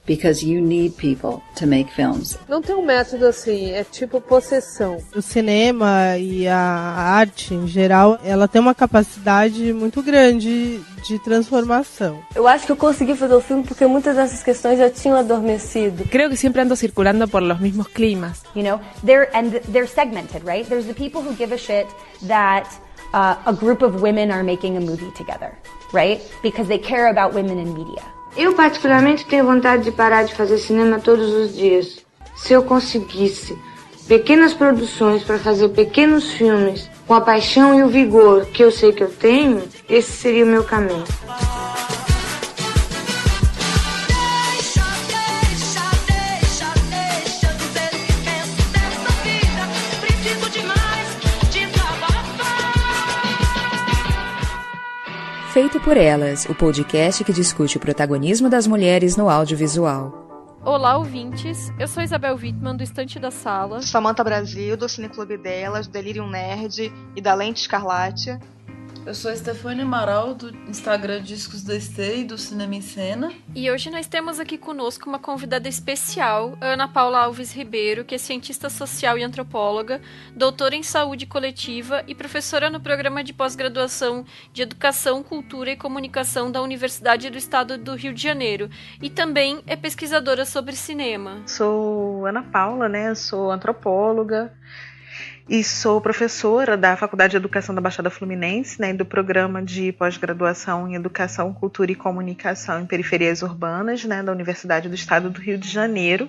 because you need people to make films. Não tem um método assim, é tipo possessão. O cinema e a arte em geral, ela tem uma capacidade muito grande de transformação. Eu acho que eu consegui fazer o filme porque muitas dessas questões já tinham adormecido. Creo que siempre ando circulando por los mismos climas. You know, they're segmented, right? There's the people who give a shit that a group of women are making a movie together, right? Because they care about women in media. Eu particularmente tenho vontade de parar de fazer cinema todos os dias. Se eu conseguisse pequenas produções para fazer pequenos filmes com a paixão e o vigor que eu sei que eu tenho, esse seria o meu caminho. Feito por Elas, o podcast que discute o protagonismo das mulheres no audiovisual. Olá, ouvintes. Eu sou Isabel Wittmann, do Estante da Sala. Samantha Brasil, do Cineclube Delas, do Delirium Nerd e da Lente Escarlate. Eu sou a Stefane Amaral, do Instagram Discos da Stay e do Cinema em Cena. E hoje nós temos aqui conosco uma convidada especial, Ana Paula Alves Ribeiro, que é cientista social e antropóloga, doutora em saúde coletiva e professora no programa de pós-graduação de Educação, Cultura e Comunicação da Universidade do Estado do Rio de Janeiro. E também é pesquisadora sobre cinema. Sou Ana Paula, sou antropóloga. E sou professora da Faculdade de Educação da Baixada Fluminense, do programa de pós-graduação em Educação, Cultura e Comunicação em Periferias Urbanas, da Universidade do Estado do Rio de Janeiro.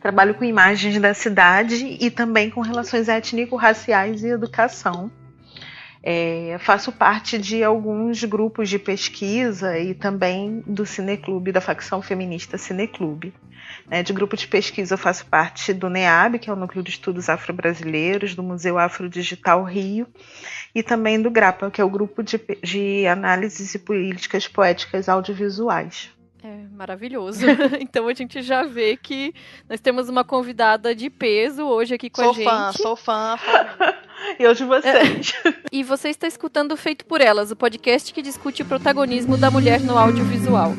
Trabalho com imagens da cidade e também com relações étnico-raciais e educação. Faço parte de alguns grupos de pesquisa e também do Cineclube, da facção feminista Cineclube. De grupo de pesquisa eu faço parte do NEAB, que é o Núcleo de Estudos Afro-Brasileiros, do Museu Afrodigital Rio, e também do GRAPA, que é o Grupo de Análises e Políticas Poéticas Audiovisuais. Maravilhoso. Então a gente já vê que nós temos uma convidada de peso hoje aqui com a gente. Sou fã. E eu de vocês. E você está escutando Feito por Elas, o podcast que discute o protagonismo da mulher no audiovisual.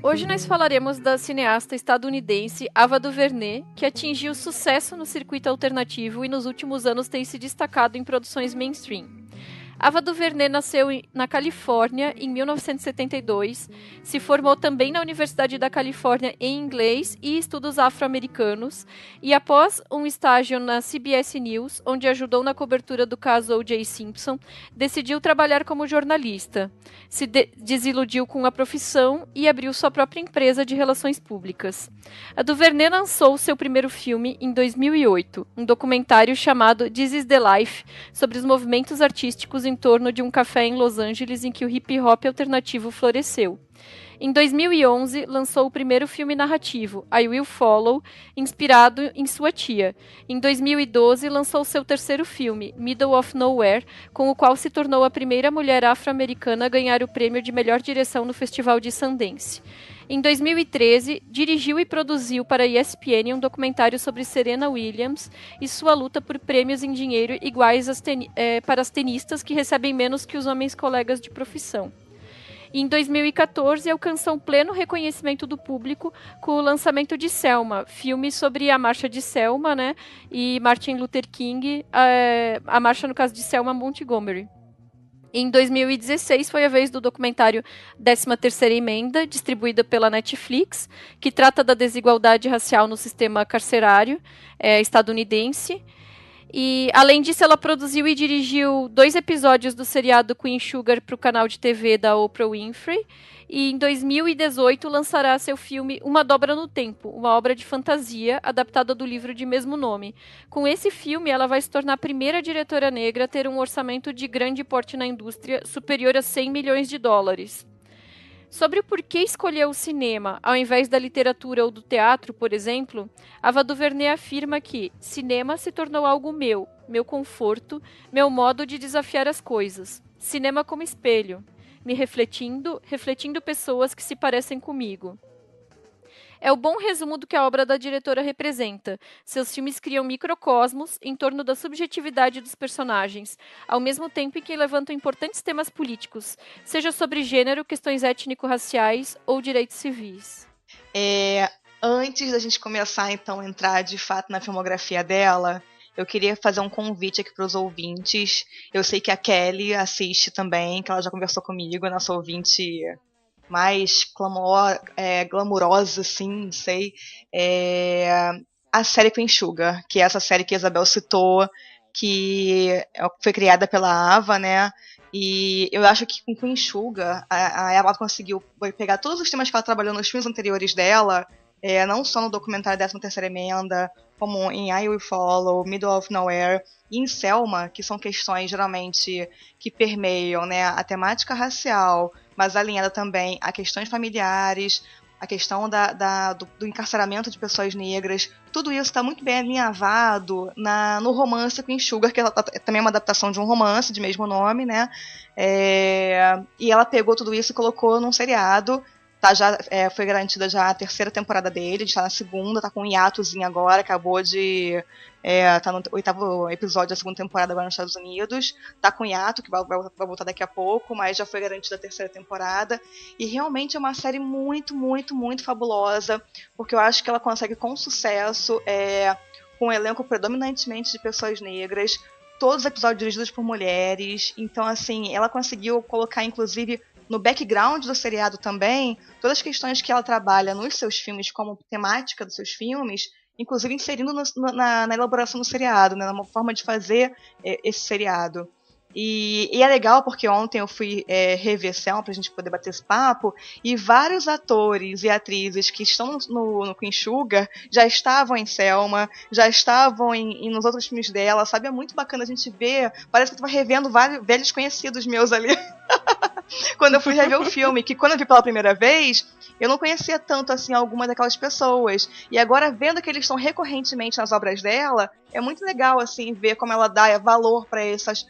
Hoje nós falaremos da cineasta estadunidense Ava DuVernay, que atingiu sucesso no circuito alternativo e nos últimos anos tem se destacado em produções mainstream. Ava DuVernay nasceu na Califórnia em 1972, se formou também na Universidade da Califórnia em inglês e estudos afro-americanos e após um estágio na CBS News, onde ajudou na cobertura do caso O.J. Simpson, decidiu trabalhar como jornalista. Se desiludiu com a profissão e abriu sua própria empresa de relações públicas. A DuVernay lançou seu primeiro filme em 2008, um documentário chamado This is the Life, sobre os movimentos artísticos em torno de um café em Los Angeles em que o hip-hop alternativo floresceu. Em 2011, lançou o primeiro filme narrativo, I Will Follow, inspirado em sua tia. Em 2012, lançou seu terceiro filme, Middle of Nowhere, com o qual se tornou a primeira mulher afro-americana a ganhar o prêmio de melhor direção no Festival de Sundance. Em 2013, dirigiu e produziu para a ESPN um documentário sobre Serena Williams e sua luta por prêmios em dinheiro iguais para as tenistas que recebem menos que os homens colegas de profissão. Em 2014, alcançou pleno reconhecimento do público com o lançamento de Selma, filme sobre a marcha de Selma, e Martin Luther King, a marcha, no caso de Selma Montgomery. Em 2016, foi a vez do documentário 13ª Emenda, distribuída pela Netflix, que trata da desigualdade racial no sistema carcerário estadunidense. E, além disso, ela produziu e dirigiu 2 episódios do seriado Queen Sugar para o canal de TV da Oprah Winfrey. E em 2018 lançará seu filme Uma Dobra no Tempo, uma obra de fantasia adaptada do livro de mesmo nome. Com esse filme, ela vai se tornar a primeira diretora negra a ter um orçamento de grande porte na indústria superior a 100 milhões de dólares. Sobre o porquê escolheu o cinema, ao invés da literatura ou do teatro, por exemplo, Ava DuVernay afirma que cinema se tornou algo meu conforto, meu modo de desafiar as coisas. Cinema como espelho, me refletindo pessoas que se parecem comigo. É o bom resumo do que a obra da diretora representa. Seus filmes criam microcosmos em torno da subjetividade dos personagens, ao mesmo tempo em que levantam importantes temas políticos, seja sobre gênero, questões étnico-raciais ou direitos civis. Antes da gente começar, então, a entrar de fato na filmografia dela, eu queria fazer um convite aqui para os ouvintes. Eu sei que a Kelly assiste também, que ela já conversou comigo, a nossa ouvinte mais glamurosa, assim, não sei. A série Queen Sugar, que é essa série que a Isabel citou, que foi criada pela Ava, né? E eu acho que com Queen Sugar, a Ava conseguiu pegar todos os temas que ela trabalhou nos filmes anteriores dela, não só no documentário 13ª Emenda, como em I Will Follow, Middle of Nowhere e em Selma, que são questões geralmente que permeiam, né, a temática racial, mas alinhada também a questões familiares, a questão do encarceramento de pessoas negras. Tudo isso está muito bem alinhavado no romance Queen Sugar, que também é uma adaptação de um romance de mesmo nome, né? E ela pegou tudo isso e colocou num seriado. Foi garantida já a 3ª temporada dele, a gente tá na 2ª, tá com um hiatozinho agora, acabou de... tá no 8º episódio da 2ª temporada agora nos Estados Unidos, tá com hiato, que vai voltar daqui a pouco, mas já foi garantida a 3ª temporada, e realmente é uma série muito, muito, muito fabulosa, porque eu acho que ela consegue com sucesso, com um elenco predominantemente de pessoas negras, todos os episódios dirigidos por mulheres, então assim, ela conseguiu colocar inclusive no background do seriado também, todas as questões que ela trabalha nos seus filmes como temática dos seus filmes, inclusive inserindo na elaboração do seriado, né, numa forma de fazer esse seriado. E é legal porque ontem eu fui rever Selma pra gente poder bater esse papo, e vários atores e atrizes que estão no Queen Sugar já estavam em Selma, já estavam nos outros filmes dela, sabe? É muito bacana a gente ver, parece que eu tava revendo vários velhos conhecidos meus ali. Quando eu fui rever o filme, que quando eu vi pela primeira vez, eu não conhecia tanto assim algumas daquelas pessoas. E agora, vendo que eles estão recorrentemente nas obras dela, é muito legal assim ver como ela dá valor para essas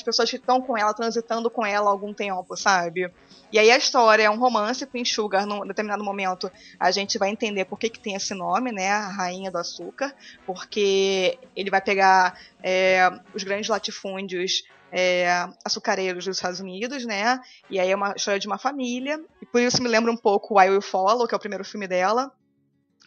pessoas que estão com ela, transitando com ela há algum tempo, sabe? E aí a história é um romance com Sugar. Num determinado momento a gente vai entender por que tem esse nome, né? A Rainha do Açúcar. Porque ele vai pegar os grandes latifúndios açucareiros dos Estados Unidos, né? E aí é uma história de uma família. E por isso me lembra um pouco I Will Follow, que é o primeiro filme dela.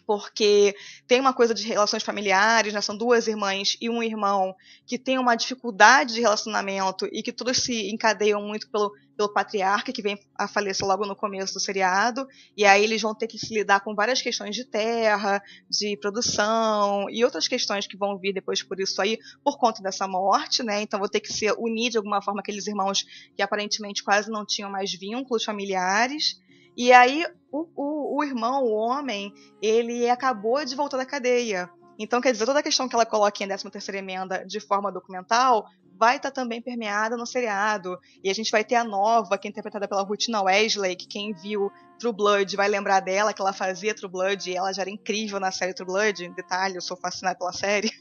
Porque tem uma coisa de relações familiares, né? São 2 irmãs e um irmão que tem uma dificuldade de relacionamento e que todos se encadeiam muito pelo patriarca, que vem a falecer logo no começo do seriado, e aí eles vão ter que se lidar com várias questões de terra, de produção e outras questões que vão vir depois por isso aí, por conta dessa morte, né? Então vou ter que se unir de alguma forma aqueles irmãos que aparentemente quase não tinham mais vínculos familiares. E aí o irmão, o homem, ele acabou de voltar da cadeia. Então, quer dizer, toda a questão que ela coloca em 13ª Emenda de forma documental vai estar também permeada no seriado. E a gente vai ter a Nova, que é interpretada pela Rutina Wesley, que quem viu True Blood vai lembrar dela, que ela fazia True Blood, e ela já era incrível na série True Blood. Detalhe, eu sou fascinada pela série.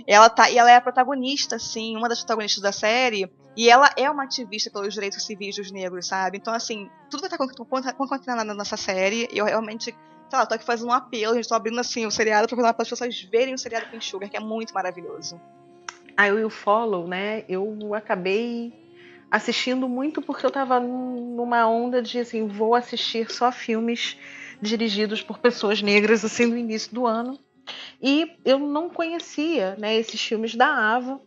Ela é a protagonista, sim, uma das protagonistas da série, e ela é uma ativista pelos direitos civis dos negros, sabe? Então, assim, tudo vai estar concatenado nessa série. Eu realmente, sei lá, tô aqui fazendo um apelo, a gente tá abrindo, assim, o seriado para as pessoas verem o seriado Queen Sugar, que é muito maravilhoso. I Will Follow, né? Eu acabei assistindo muito porque eu tava numa onda de, assim, vou assistir só filmes dirigidos por pessoas negras, assim, no início do ano. E eu não conhecia, né, esses filmes da Ava.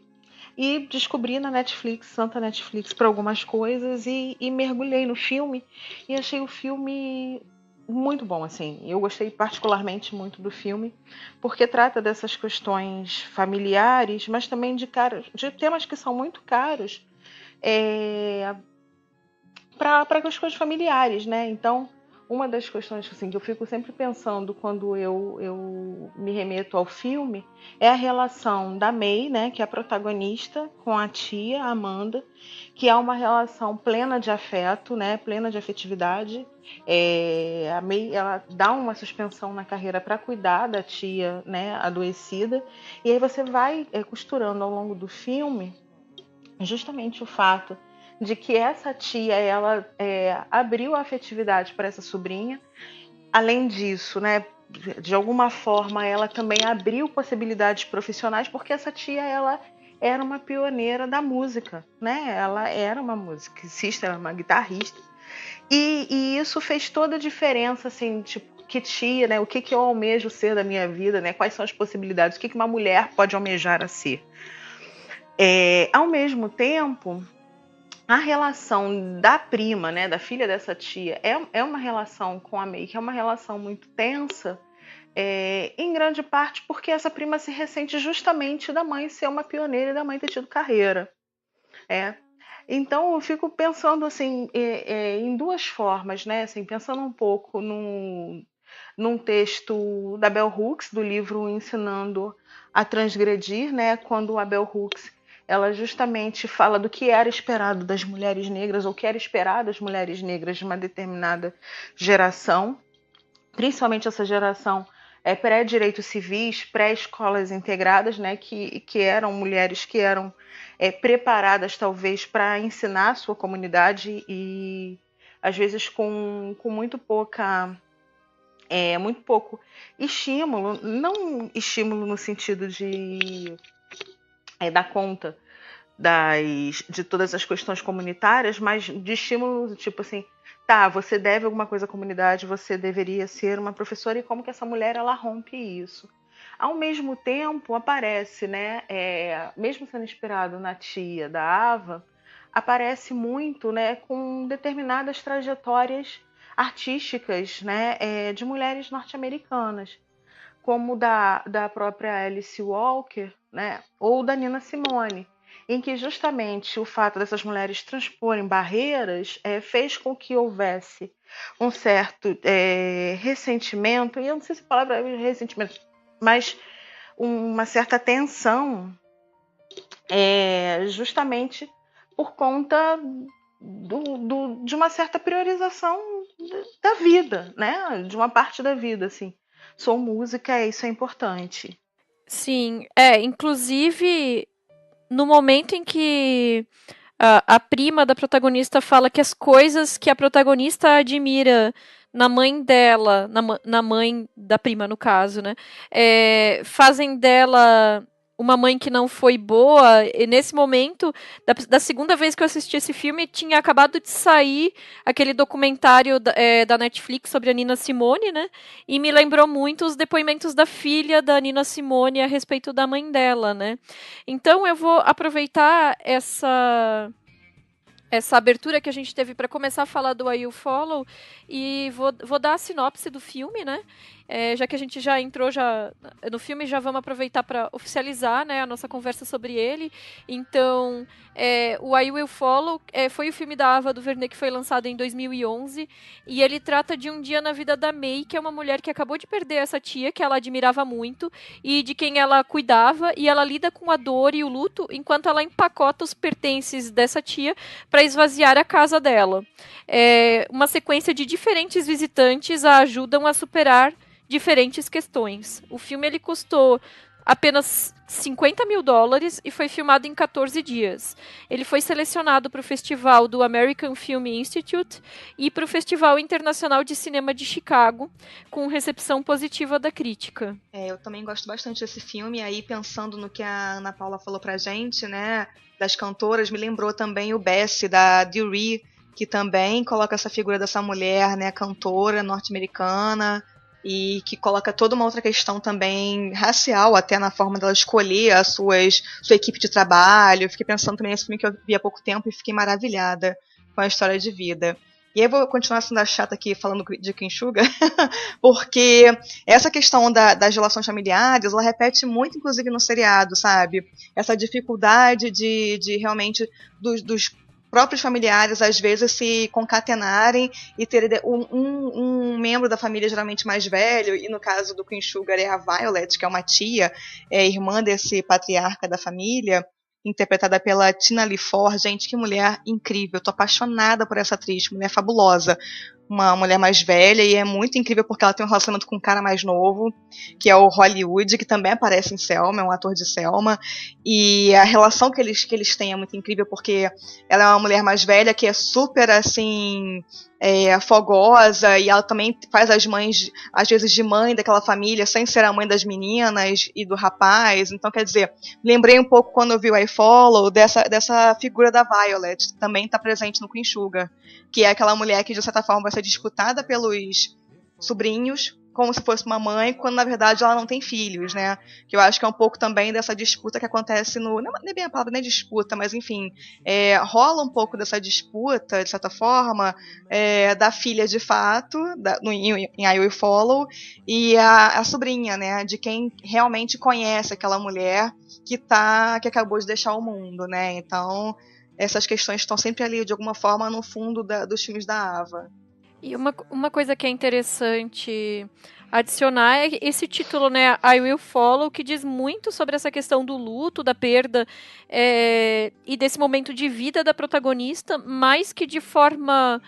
E descobri na Netflix, Santa Netflix, para algumas coisas e mergulhei no filme e achei o filme muito bom, assim. Eu gostei particularmente muito do filme porque trata dessas questões familiares, mas também de temas que são muito caros para questões familiares, né? Então, uma das questões assim, que eu fico sempre pensando quando eu me remeto ao filme é a relação da May, né, que é a protagonista, com a tia, a Amanda, que é uma relação plena de afeto, né, plena de afetividade. A May, ela dá uma suspensão na carreira para cuidar da tia, né, adoecida, e aí você vai costurando ao longo do filme justamente o fato de que essa tia, ela abriu a afetividade para essa sobrinha, além disso, né, de alguma forma ela também abriu possibilidades profissionais, porque essa tia, ela era uma pioneira da música, né? Ela era uma musicista, era uma guitarrista, e isso fez toda a diferença, assim, tipo, que tia, né? O que eu almejo ser da minha vida, né? Quais são as possibilidades? O que uma mulher pode almejar a ser? Ao mesmo tempo, a relação da prima, né, da filha dessa tia, é uma relação com a May, que é uma relação muito tensa, em grande parte porque essa prima se ressente justamente da mãe ser uma pioneira e da mãe ter tido carreira. Então eu fico pensando assim, em duas formas, né? Assim, pensando um pouco num texto da Bell Hooks, do livro Ensinando a Transgredir, né? Quando a Bell Hooks, ela justamente fala do que era esperado das mulheres negras, ou que era esperado das mulheres negras de uma determinada geração, principalmente essa geração pré-direitos civis, pré-escolas integradas, né, que eram mulheres que eram preparadas talvez para ensinar a sua comunidade e às vezes com muito pouco estímulo, não estímulo no sentido de dar conta de todas as questões comunitárias, mas de estímulo, tipo assim, tá, você deve alguma coisa à comunidade, você deveria ser uma professora, e como que essa mulher, ela rompe isso. Ao mesmo tempo, aparece, né, mesmo sendo inspirado na tia da Ava, aparece muito, né, com determinadas trajetórias artísticas, né, de mulheres norte-americanas, como da própria Alice Walker, né, ou da Nina Simone, em que justamente o fato dessas mulheres transporem barreiras fez com que houvesse um certo ressentimento, e eu não sei se a palavra é ressentimento, mas uma certa tensão, justamente por conta de uma certa priorização da vida, né? De uma parte da vida, assim. Sou música, isso é importante. Sim, inclusive no momento em que a prima da protagonista fala que as coisas que a protagonista admira na mãe dela, na mãe da prima, no caso, né, fazem dela uma mãe que não foi boa, e nesse momento, da segunda vez que eu assisti esse filme, tinha acabado de sair aquele documentário da Netflix sobre a Nina Simone, né? E me lembrou muito os depoimentos da filha da Nina Simone a respeito da mãe dela, né? Então eu vou aproveitar essa abertura que a gente teve para começar a falar do I Will Follow e vou dar a sinopse do filme, né? Já que a gente já entrou no filme, já vamos aproveitar para oficializar, né, a nossa conversa sobre ele. Então, o I Will Follow foi o filme da Ava DuVernay que foi lançado em 2011 e ele trata de um dia na vida da May, que é uma mulher que acabou de perder essa tia que ela admirava muito e de quem ela cuidava, e ela lida com a dor e o luto enquanto ela empacota os pertences dessa tia para esvaziar a casa dela. Uma sequência de diferentes visitantes a ajudam a superar diferentes questões. O filme ele custou apenas $50 mil e foi filmado em 14 dias. Ele foi selecionado para o festival do American Film Institute e para o Festival Internacional de Cinema de Chicago, com recepção positiva da crítica. Eu também gosto bastante desse filme, aí pensando no que a Ana Paula falou pra gente, né, das cantoras, me lembrou também o Bessie, da Dury, que também coloca essa figura dessa mulher, né, cantora norte-americana, e que coloca toda uma outra questão também racial, até na forma dela escolher a sua equipe de trabalho. Eu fiquei pensando também nesse filme que eu vi há pouco tempo e fiquei maravilhada com a história de vida. E aí eu vou continuar sendo a chata aqui falando de Queen Sugar, porque essa questão das relações familiares, ela repete muito, inclusive, no seriado, sabe? Essa dificuldade de realmente dos próprios familiares, às vezes, se concatenarem e ter um membro da família geralmente mais velho, e no caso do Queen Sugar é a Violet, que é uma tia, irmã desse patriarca da família, interpretada pela Tina Lee Ford. Gente, que mulher incrível, eu tô apaixonada por essa atriz, mulher fabulosa. uma mulher mais velha, e é muito incrível porque ela tem um relacionamento com um cara mais novo, que é o Hollywood, que também aparece em Selma, é um ator de Selma, e a relação que eles têm é muito incrível porque ela é uma mulher mais velha que é super, assim, fogosa, e ela também faz as mães, às vezes, de mãe daquela família, sem ser a mãe das meninas e do rapaz. Então, quer dizer, lembrei um pouco quando eu vi o I Follow dessa figura da Violet, que também está presente no Queen Sugar, que é aquela mulher que, de certa forma, vai ser disputada pelos sobrinhos, como se fosse uma mãe, quando na verdade ela não tem filhos, né? Que eu acho que é um pouco também dessa disputa que acontece no... Não é bem a palavra, nem disputa, mas enfim, rola um pouco dessa disputa, de certa forma, da filha de fato, em I Will Follow, e a sobrinha, né? De quem realmente conhece aquela mulher que acabou de deixar o mundo, né? Então, essas questões estão sempre ali, de alguma forma, no fundo dos filmes da Ava. E uma coisa que é interessante adicionar é esse título, né, I Will Follow, que diz muito sobre essa questão do luto, da perda e desse momento de vida da protagonista, mas que de forma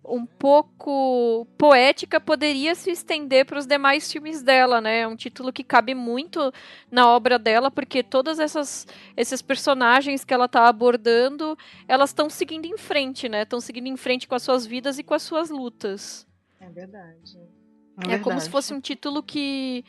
um pouco poética poderia se estender para os demais filmes dela, né? É um título que cabe muito na obra dela, porque todas esses personagens que ela está abordando, elas estão seguindo em frente, né? Estão seguindo em frente com as suas vidas e com as suas lutas. É verdade. É como se fosse um título que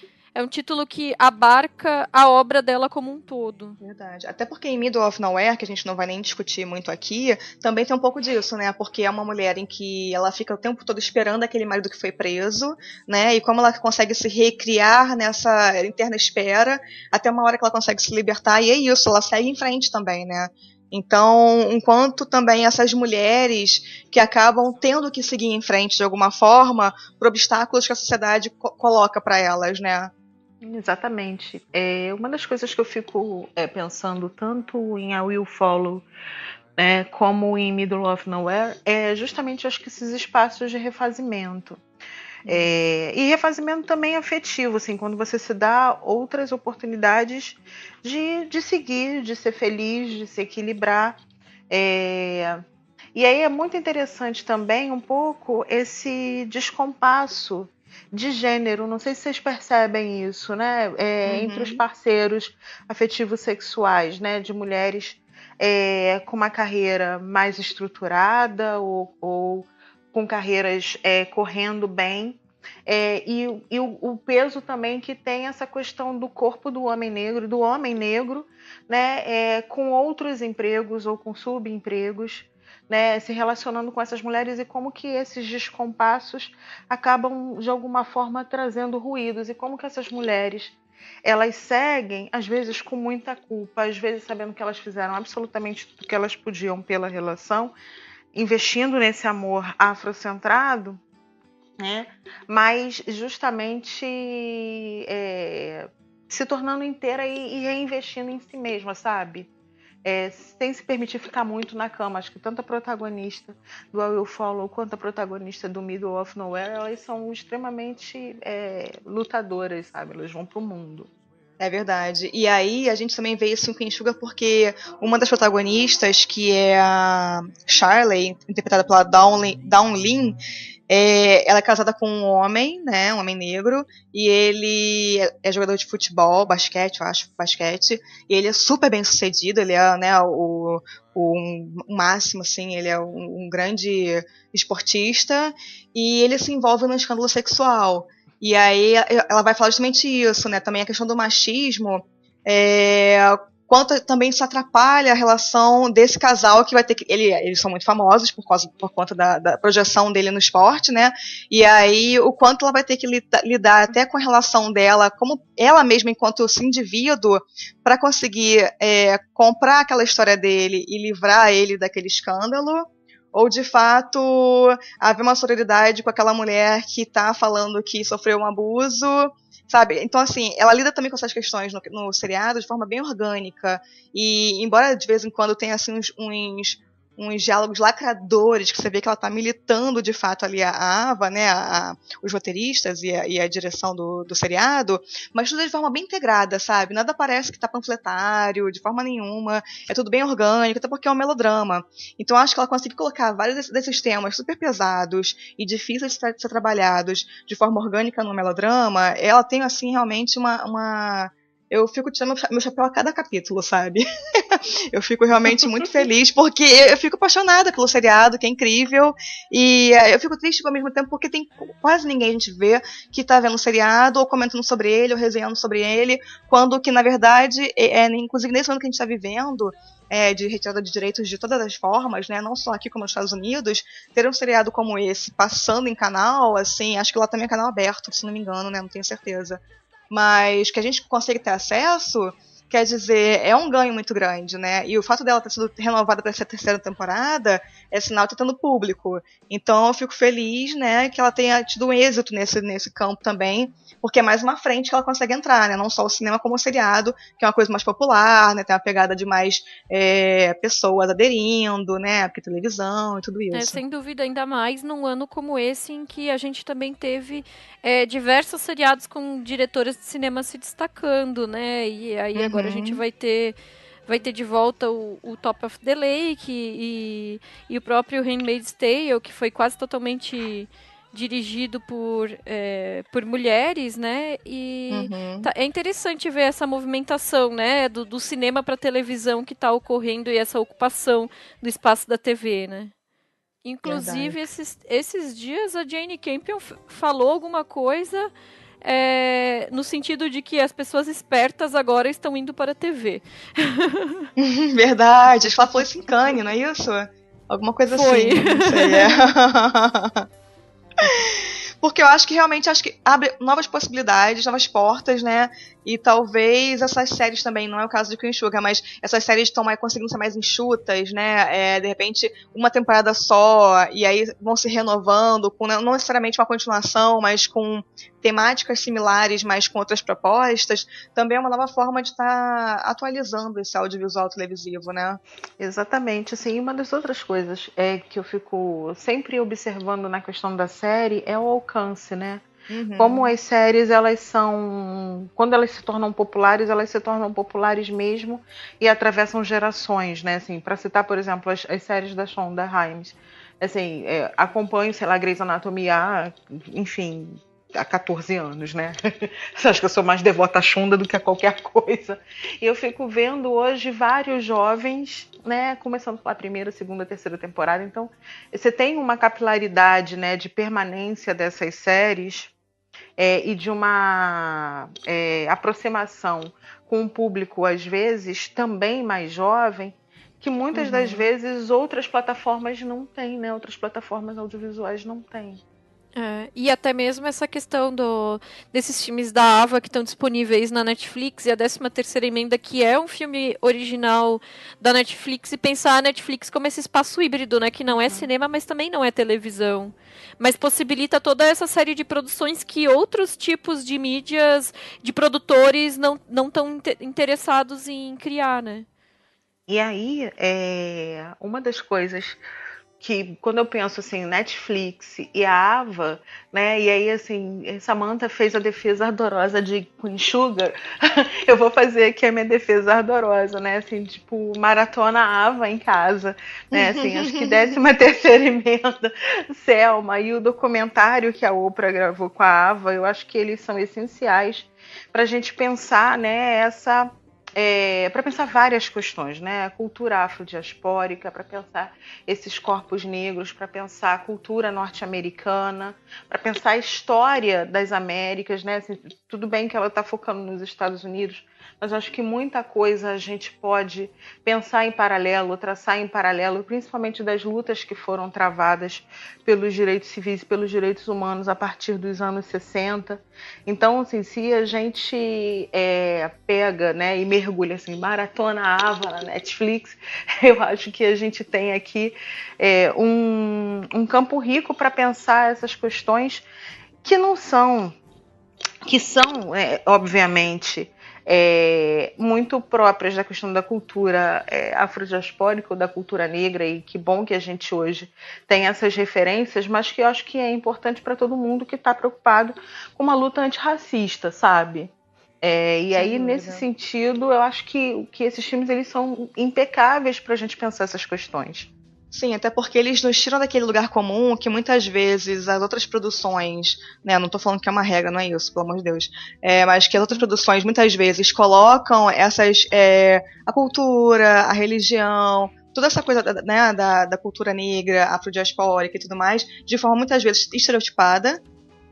abarca a obra dela como um todo. Verdade. Até porque em Middle of Nowhere, que a gente não vai nem discutir muito aqui, também tem um pouco disso, né? Porque é uma mulher em que ela fica o tempo todo esperando aquele marido que foi preso, né? E como ela consegue se recriar nessa interna espera, até uma hora que ela consegue se libertar, e é isso, ela segue em frente também, né? Então, enquanto também essas mulheres que acabam tendo que seguir em frente de alguma forma por obstáculos que a sociedade coloca para elas, né? Exatamente. Uma das coisas que eu fico pensando tanto em I Will Follow como em Middle of Nowhere é justamente, acho que, esses espaços de refazimento. E refazimento também afetivo, assim, quando você se dá outras oportunidades de seguir, de ser feliz, de se equilibrar. E aí é muito interessante também um pouco esse descompasso de gênero, não sei se vocês percebem isso, né? Entre os parceiros afetivos sexuais, né? De mulheres com uma carreira mais estruturada ou com carreiras correndo bem. E o peso também que tem essa questão do corpo do homem negro, né? Com outros empregos ou com subempregos, né, se relacionando com essas mulheres, e como que esses descompassos acabam de alguma forma trazendo ruídos, e como que essas mulheres elas seguem, às vezes com muita culpa, às vezes sabendo que elas fizeram absolutamente tudo que elas podiam pela relação, investindo nesse amor afrocentrado, né, mas justamente se tornando inteira e reinvestindo em si mesma, sabe? Sem se permitir ficar muito na cama. Acho que tanto a protagonista do I Will Follow quanto a protagonista do Middle of Nowhere, elas são extremamente lutadoras, sabe? Elas vão pro mundo. É verdade. E aí a gente também vê isso em Queen Sugar porque uma das protagonistas, que é a Charlie, interpretada pela Dawn Lin, ela é casada com um homem, né, um homem negro, e ele é jogador de futebol, basquete, e ele é super bem sucedido, ele é, né, o máximo, assim, ele é um grande esportista, e ele se envolve num escândalo sexual. E aí ela vai falar justamente isso, né, também a questão do machismo, quanto também isso atrapalha a relação desse casal que vai ter que... Eles são muito famosos por conta da projeção dele no esporte, né? E aí o quanto ela vai ter que lidar até com a relação dela, como ela mesma enquanto indivíduo, para conseguir comprar aquela história dele e livrar ele daquele escândalo, ou de fato haver uma sororidade com aquela mulher que está falando que sofreu um abuso, sabe? Então, assim, ela lida também com essas questões no seriado de forma bem orgânica. E, embora de vez em quando tenha assim, uns diálogos lacradores, que você vê que ela está militando de fato ali a Ava, né, os roteiristas e a direção do seriado, mas tudo de forma bem integrada, sabe? Nada parece que está panfletário, de forma nenhuma, é tudo bem orgânico, até porque é um melodrama. Então acho que ela conseguiu colocar vários desses temas super pesados e difíceis de ser trabalhados de forma orgânica no melodrama. Ela tem, assim, realmente eu fico tirando meu chapéu a cada capítulo, sabe? Eu fico realmente muito feliz, porque eu fico apaixonada pelo seriado, que é incrível, e eu fico triste ao mesmo tempo, porque tem quase ninguém a gente vê que tá vendo o seriado, ou comentando sobre ele, ou resenhando sobre ele, quando que, na verdade, inclusive nesse ano que a gente tá vivendo, de retirada de direitos de todas as formas, né, não só aqui como nos Estados Unidos, ter um seriado como esse, passando em canal, assim, acho que lá também é canal aberto, se não me engano, né, não tenho certeza, mas que a gente consegue ter acesso, quer dizer, é um ganho muito grande, né? E o fato dela ter sido renovada para essa terceira temporada é sinal que está tendo público. Então eu fico feliz, né, que ela tenha tido um êxito nesse campo também, porque é mais uma frente que ela consegue entrar, né? Não só o cinema como o seriado, que é uma coisa mais popular, né? Tem uma pegada de mais pessoas aderindo, né? Porque televisão e tudo isso. Sem dúvida, ainda mais num ano como esse, em que a gente também teve diversos seriados com diretoras de cinema se destacando, né? E aí agora a gente vai ter de volta o Top of the Lake e o próprio Handmaid's Tale, que foi quase totalmente dirigido por mulheres, né? E é interessante ver essa movimentação, né? Do cinema para televisão que está ocorrendo e essa ocupação do espaço da TV, né? Inclusive, esses dias a Jane Campion falou alguma coisa no sentido de que as pessoas espertas agora estão indo para a TV. Verdade, acho que ela falou isso em Cannes, não é isso? Alguma coisa Foi. assim. Não sei, Porque eu acho que realmente abre novas possibilidades, novas portas, né? E talvez essas séries também, não é o caso de Queen Sugar, mas essas séries estão conseguindo ser mais enxutas, né? De repente, uma temporada só, e aí vão se renovando, com não necessariamente uma continuação, mas com temáticas similares, mas com outras propostas, também é uma nova forma de estar atualizando esse audiovisual televisivo, né? Exatamente. Assim, uma das outras coisas que eu fico sempre observando na questão da série é o alcance, né? Como as séries, elas são... Quando elas se tornam populares mesmo e atravessam gerações, né? Assim, para citar, por exemplo, as séries da Shonda Rhimes. Assim, acompanho, sei lá, Grey's Anatomy enfim, há 14 anos, né? Acho que eu sou mais devota a Shonda do que a qualquer coisa. E eu fico vendo hoje vários jovens, né, começando pela primeira, segunda, terceira temporada. Então, você tem uma capilaridade, né, de permanência dessas séries e de uma aproximação com um público, às vezes, também mais jovem, que muitas das vezes outras plataformas não têm, né? Outras plataformas audiovisuais não têm. E até mesmo essa questão desses filmes da Ava que estão disponíveis na Netflix e a 13ª Emenda, que é um filme original da Netflix, e pensar a Netflix como esse espaço híbrido, né, que não é cinema, mas também não é televisão, mas possibilita toda essa série de produções que outros tipos de mídias, de produtores não estão interessados em criar, né? E aí, uma das coisas que quando eu penso assim, Netflix e a Ava, né, e aí assim, Samantha fez a defesa ardorosa de Queen Sugar, eu vou fazer aqui a minha defesa ardorosa, né, assim, tipo, maratona Ava em casa, né, assim, acho que 13ª Emenda, Selma e o documentário que a Oprah gravou com a Ava, eu acho que eles são essenciais para a gente pensar, né, para pensar várias questões, né? A cultura afrodiaspórica, para pensar esses corpos negros, para pensar a cultura norte-americana, para pensar a história das Américas, né? Assim, tudo bem que ela está focando nos Estados Unidos, mas acho que muita coisa a gente pode pensar em paralelo, traçar em paralelo, principalmente das lutas que foram travadas pelos direitos civis e pelos direitos humanos a partir dos anos 60. Então, assim, se a gente pega, né, e mergulha assim, maratona Ava na Netflix, eu acho que a gente tem aqui um campo rico para pensar essas questões que são, obviamente, muito próprias da questão da cultura afrodiaspórica ou da cultura negra, e que bom que a gente hoje tem essas referências, mas que eu acho que é importante para todo mundo que está preocupado com uma luta antirracista, sabe? E aí, nesse sentido, eu acho que esses filmes eles são impecáveis para a gente pensar essas questões. Sim, até porque eles nos tiram daquele lugar comum que muitas vezes as outras produções, né, não tô falando que é uma regra, não é isso, pelo amor de Deus, mas que as outras produções muitas vezes colocam essas, a cultura, a religião, toda essa coisa, né, da cultura negra, afrodiaspórica e tudo mais, de forma muitas vezes estereotipada,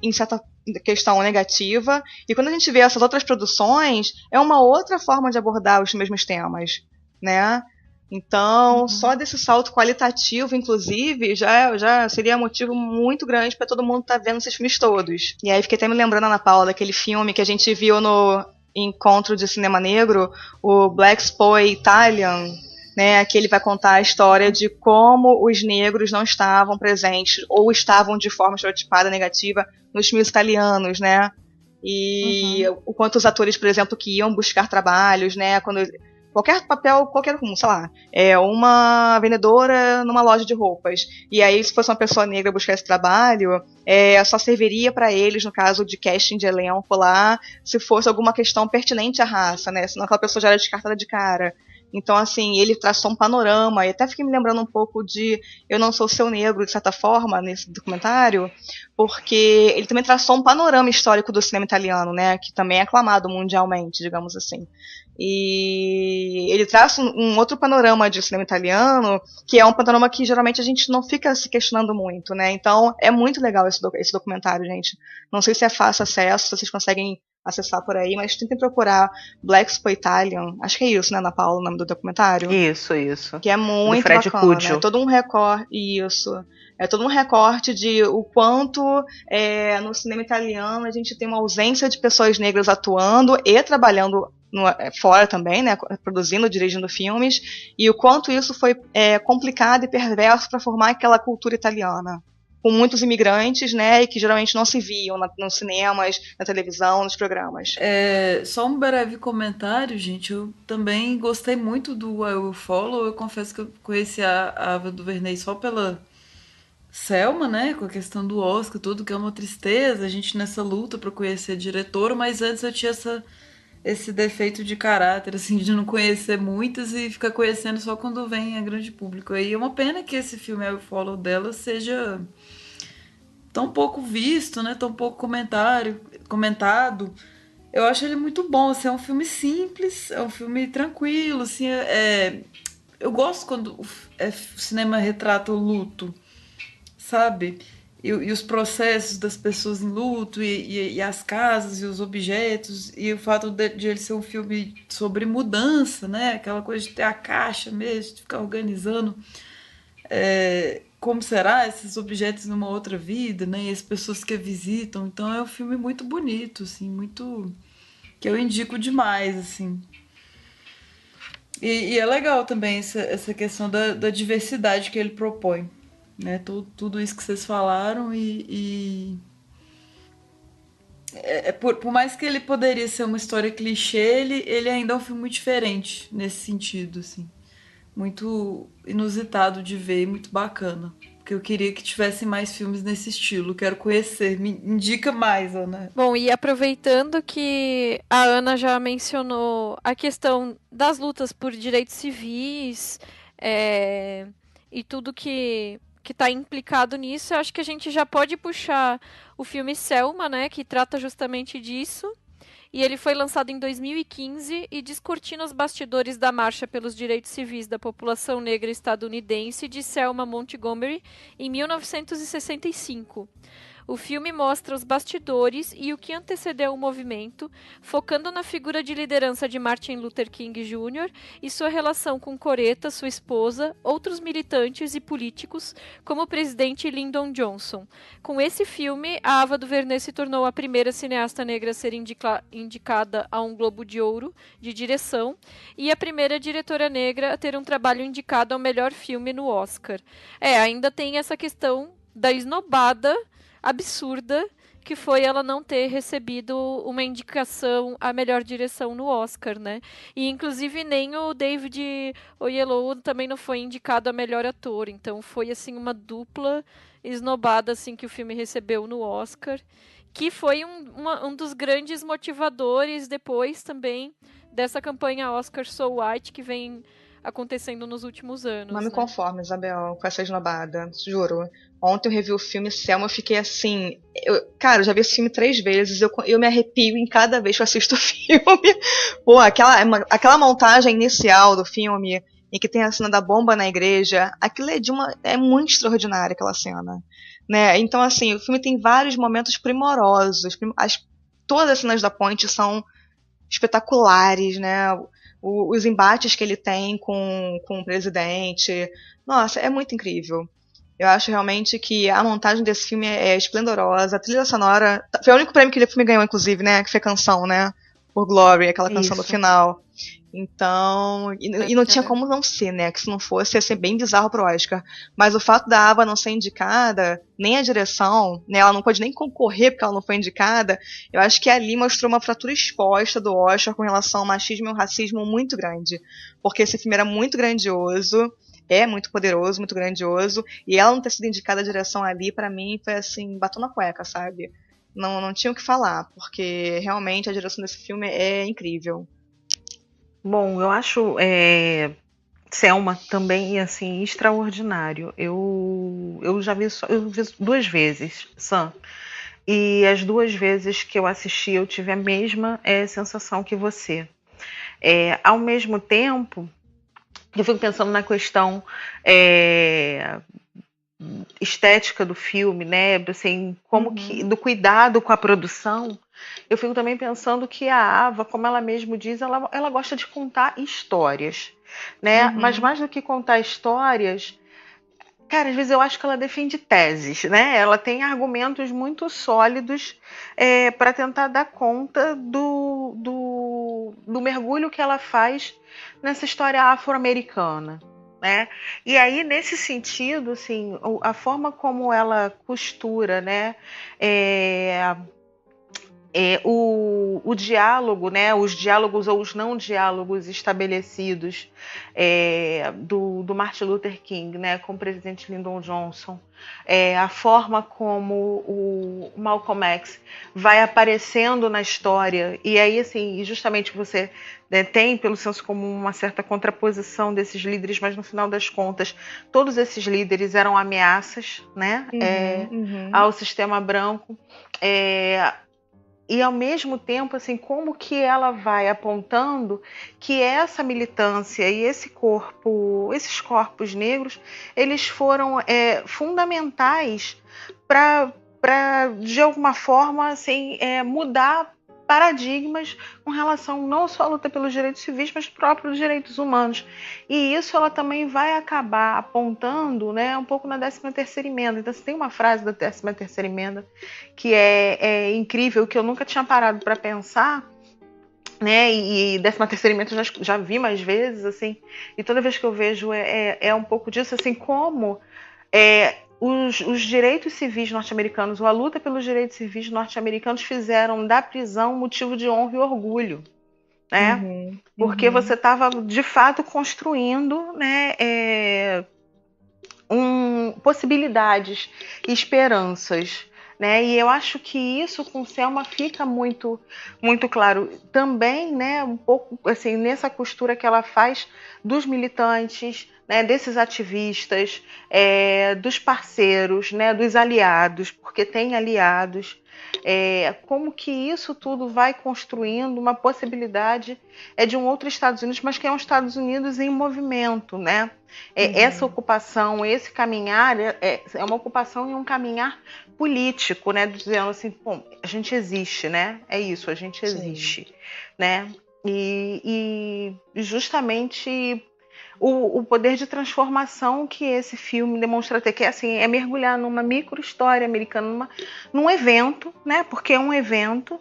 em certa questão negativa, e quando a gente vê essas outras produções, é uma outra forma de abordar os mesmos temas, né? Então, só desse salto qualitativo, inclusive, já seria motivo muito grande para todo mundo estar vendo esses filmes todos. E aí fiquei até me lembrando, Ana Paula, daquele filme que a gente viu no Encontro de Cinema Negro, o Black Italian, né, que ele vai contar a história de como os negros não estavam presentes ou estavam de forma estereotipada negativa nos filmes italianos, né? E o quanto os atores, por exemplo, que iam buscar trabalhos, né, quando qualquer papel, qualquer um, sei lá, uma vendedora numa loja de roupas. E aí, se fosse uma pessoa negra buscar esse trabalho, só serviria para eles, no caso de casting de elenco lá, se fosse alguma questão pertinente à raça, né? Senão aquela pessoa já era descartada de cara. Então, assim, ele traçou um panorama, e até fiquei me lembrando um pouco de Eu Não Sou Seu Negro, de certa forma, nesse documentário, porque ele também traçou um panorama histórico do cinema italiano, né, que também é aclamado mundialmente, digamos assim. E ele traça um outro panorama de cinema italiano, que é um panorama que geralmente a gente não fica se questionando muito, né, então é muito legal esse documentário, gente. Não sei se é fácil acesso, se vocês conseguem acessar por aí, mas tentem procurar Black Italian, acho que é isso, né, Ana Paula, o nome do documentário? Isso. Que é muito bacana, né? Todo um recorte, isso. É todo um recorte de o quanto no cinema italiano a gente tem uma ausência de pessoas negras atuando e trabalhando fora também, né, produzindo, dirigindo filmes, e o quanto isso foi complicado e perverso para formar aquela cultura italiana, com muitos imigrantes, né, e que geralmente não se viam nos cinemas, na televisão, nos programas. Só um breve comentário, gente. Eu também gostei muito do I Will Follow. Eu confesso que eu conheci a Ava DuVernay só pela Selma, né, com a questão do Oscar, tudo, que é uma tristeza, a gente nessa luta para conhecer a diretora, mas antes eu tinha esse defeito de caráter, assim, de não conhecer muitas e ficar conhecendo só quando vem a grande público. Aí é uma pena que esse filme I Will Follow dela seja tão pouco visto, né, tão pouco comentado. Eu acho ele muito bom, assim, é um filme simples, é um filme tranquilo, assim, eu gosto quando o cinema retrata o luto, sabe? E os processos das pessoas em luto, e as casas, e os objetos, e o fato de ele ser um filme sobre mudança, né? Aquela coisa de ter a caixa mesmo, de ficar organizando como será esses objetos numa outra vida, né? E as pessoas que a visitam. Então é um filme muito bonito, assim, muito... que eu indico demais, assim. E é legal também essa questão da diversidade que ele propõe, né? Tudo isso que vocês falaram por mais que ele poderia ser uma história clichê, ele ainda é um filme muito diferente nesse sentido, assim. Muito inusitado de ver, muito bacana. Porque eu queria que tivessem mais filmes nesse estilo. Quero conhecer. Me indica mais, Ana. Bom, e aproveitando que a Ana já mencionou a questão das lutas por direitos civis e tudo que está implicado nisso, eu acho que a gente já pode puxar o filme Selma, né, que trata justamente disso. E ele foi lançado em 2015 e descortina os bastidores da marcha pelos direitos civis da população negra estadunidense de Selma Montgomery em 1965. O filme mostra os bastidores e o que antecedeu o movimento, focando na figura de liderança de Martin Luther King Jr. e sua relação com Coretta, sua esposa, outros militantes e políticos, como o presidente Lyndon Johnson. Com esse filme, a Ava DuVernay se tornou a primeira cineasta negra a ser indicada a um Globo de Ouro de direção e a primeira diretora negra a ter um trabalho indicado ao melhor filme no Oscar. Ainda tem essa questão da esnobada absurda que foi ela não ter recebido uma indicação à melhor direção no Oscar, né? E inclusive nem o David Oyelowo também não foi indicado a melhor ator. Então foi assim uma dupla esnobada assim que o filme recebeu no Oscar, que foi um dos grandes motivadores depois também dessa campanha Oscar So White que vem acontecendo nos últimos anos. Não me conformo, Isabel, com essa esnobada, juro. Ontem eu revi o filme Selma, eu fiquei assim... Cara, eu já vi esse filme 3 vezes, eu me arrepio em cada vez que eu assisto o filme. Pô, aquela montagem inicial do filme, em que tem a cena da bomba na igreja, aquilo é muito extraordinário, aquela cena. Né? Então, assim, o filme tem vários momentos primorosos. Todas as cenas da ponte são espetaculares, né? Os embates que ele tem com o presidente. Nossa, é muito incrível. Eu acho realmente que a montagem desse filme é esplendorosa. A trilha sonora... Foi o único prêmio que ele filme ganhou, inclusive, né? Que foi canção, né? Por Glory, aquela canção do final. Então... E não tinha como não ser, né? Que se não fosse, ia ser bem bizarro pro Oscar. Mas o fato da Ava não ser indicada, nem a direção, né? Ela não pode nem concorrer porque ela não foi indicada. Eu acho que ali mostrou uma fratura exposta do Oscar com relação ao machismo e ao racismo muito grande. Porque esse filme era muito grandioso, é muito poderoso, muito grandioso. E ela não ter sido indicada a direção ali, pra mim, foi assim, batom na cueca, sabe? Não tinha o que falar, porque realmente a direção desse filme é incrível. Bom, eu acho Selma também assim extraordinário. Eu já vi 2 vezes, Sam. E as 2 vezes que eu assisti, eu tive a mesma sensação que você. Ao mesmo tempo, eu fico pensando na questão estética do filme, né? Assim, como que do cuidado com a produção. Eu fico também pensando que a Ava, como ela mesmo diz, ela gosta de contar histórias, né? Mas mais do que contar histórias, cara, às vezes eu acho que ela defende teses, né? Ela tem argumentos muito sólidos para tentar dar conta do mergulho que ela faz nessa história afro-americana. Né? E aí, nesse sentido, assim, a forma como ela costura, né, o diálogo, né, os diálogos ou os não diálogos estabelecidos do Martin Luther King, né, com o presidente Lyndon Johnson, a forma como o Malcolm X vai aparecendo na história, e aí assim, justamente você tem pelo senso comum uma certa contraposição desses líderes, mas no final das contas todos esses líderes eram ameaças, né, ao sistema branco, e ao mesmo tempo, assim, como que ela vai apontando que essa militância e esses corpos negros, eles foram fundamentais para, de alguma forma, assim, mudar paradigmas com relação não só à luta pelos direitos civis, mas próprios direitos humanos. E isso ela também vai acabar apontando, né, um pouco na 13ª emenda. Então, você tem uma frase da 13ª emenda que é incrível, que eu nunca tinha parado para pensar, né, e 13ª emenda eu já vi mais vezes, assim, e toda vez que eu vejo é um pouco disso, assim, como os direitos civis norte-americanos, ou a luta pelos direitos civis norte-americanos fizeram da prisão motivo de honra e orgulho, né? Porque você estava, de fato, construindo, né, possibilidades e esperanças, né? E eu acho que isso com Selma fica muito, muito claro. Também, né, um pouco assim, nessa costura que ela faz dos militantes, né, desses ativistas, dos parceiros, né, dos aliados, porque tem aliados, como que isso tudo vai construindo uma possibilidade de um outro Estados Unidos, mas que é um Estados Unidos em movimento, né? Essa ocupação, esse caminhar, é uma ocupação e um caminhar político, né? Dizendo assim, bom, a gente existe, né? É isso, a gente existe, né? E justamente o poder de transformação que esse filme demonstra ter, que assim, é mergulhar numa micro-história americana, num evento, né? Porque é um evento,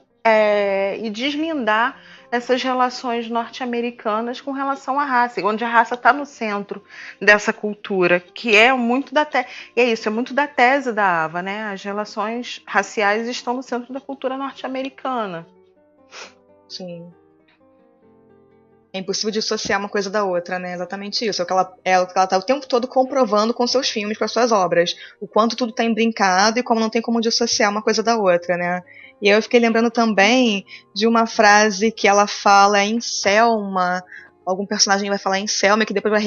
e desmindar essas relações norte-americanas com relação à raça, onde a raça está no centro dessa cultura, que é muito é muito da tese da Ava, né? As relações raciais estão no centro da cultura norte-americana. Sim. É impossível dissociar uma coisa da outra, né? Exatamente isso. É o que ela está o tempo todo comprovando com seus filmes, com as suas obras. O quanto tudo está imbrincado e como não tem como dissociar uma coisa da outra, né? E aí eu fiquei lembrando também de uma frase que ela fala em Selma. Algum personagem vai falar em Selma, que depois vai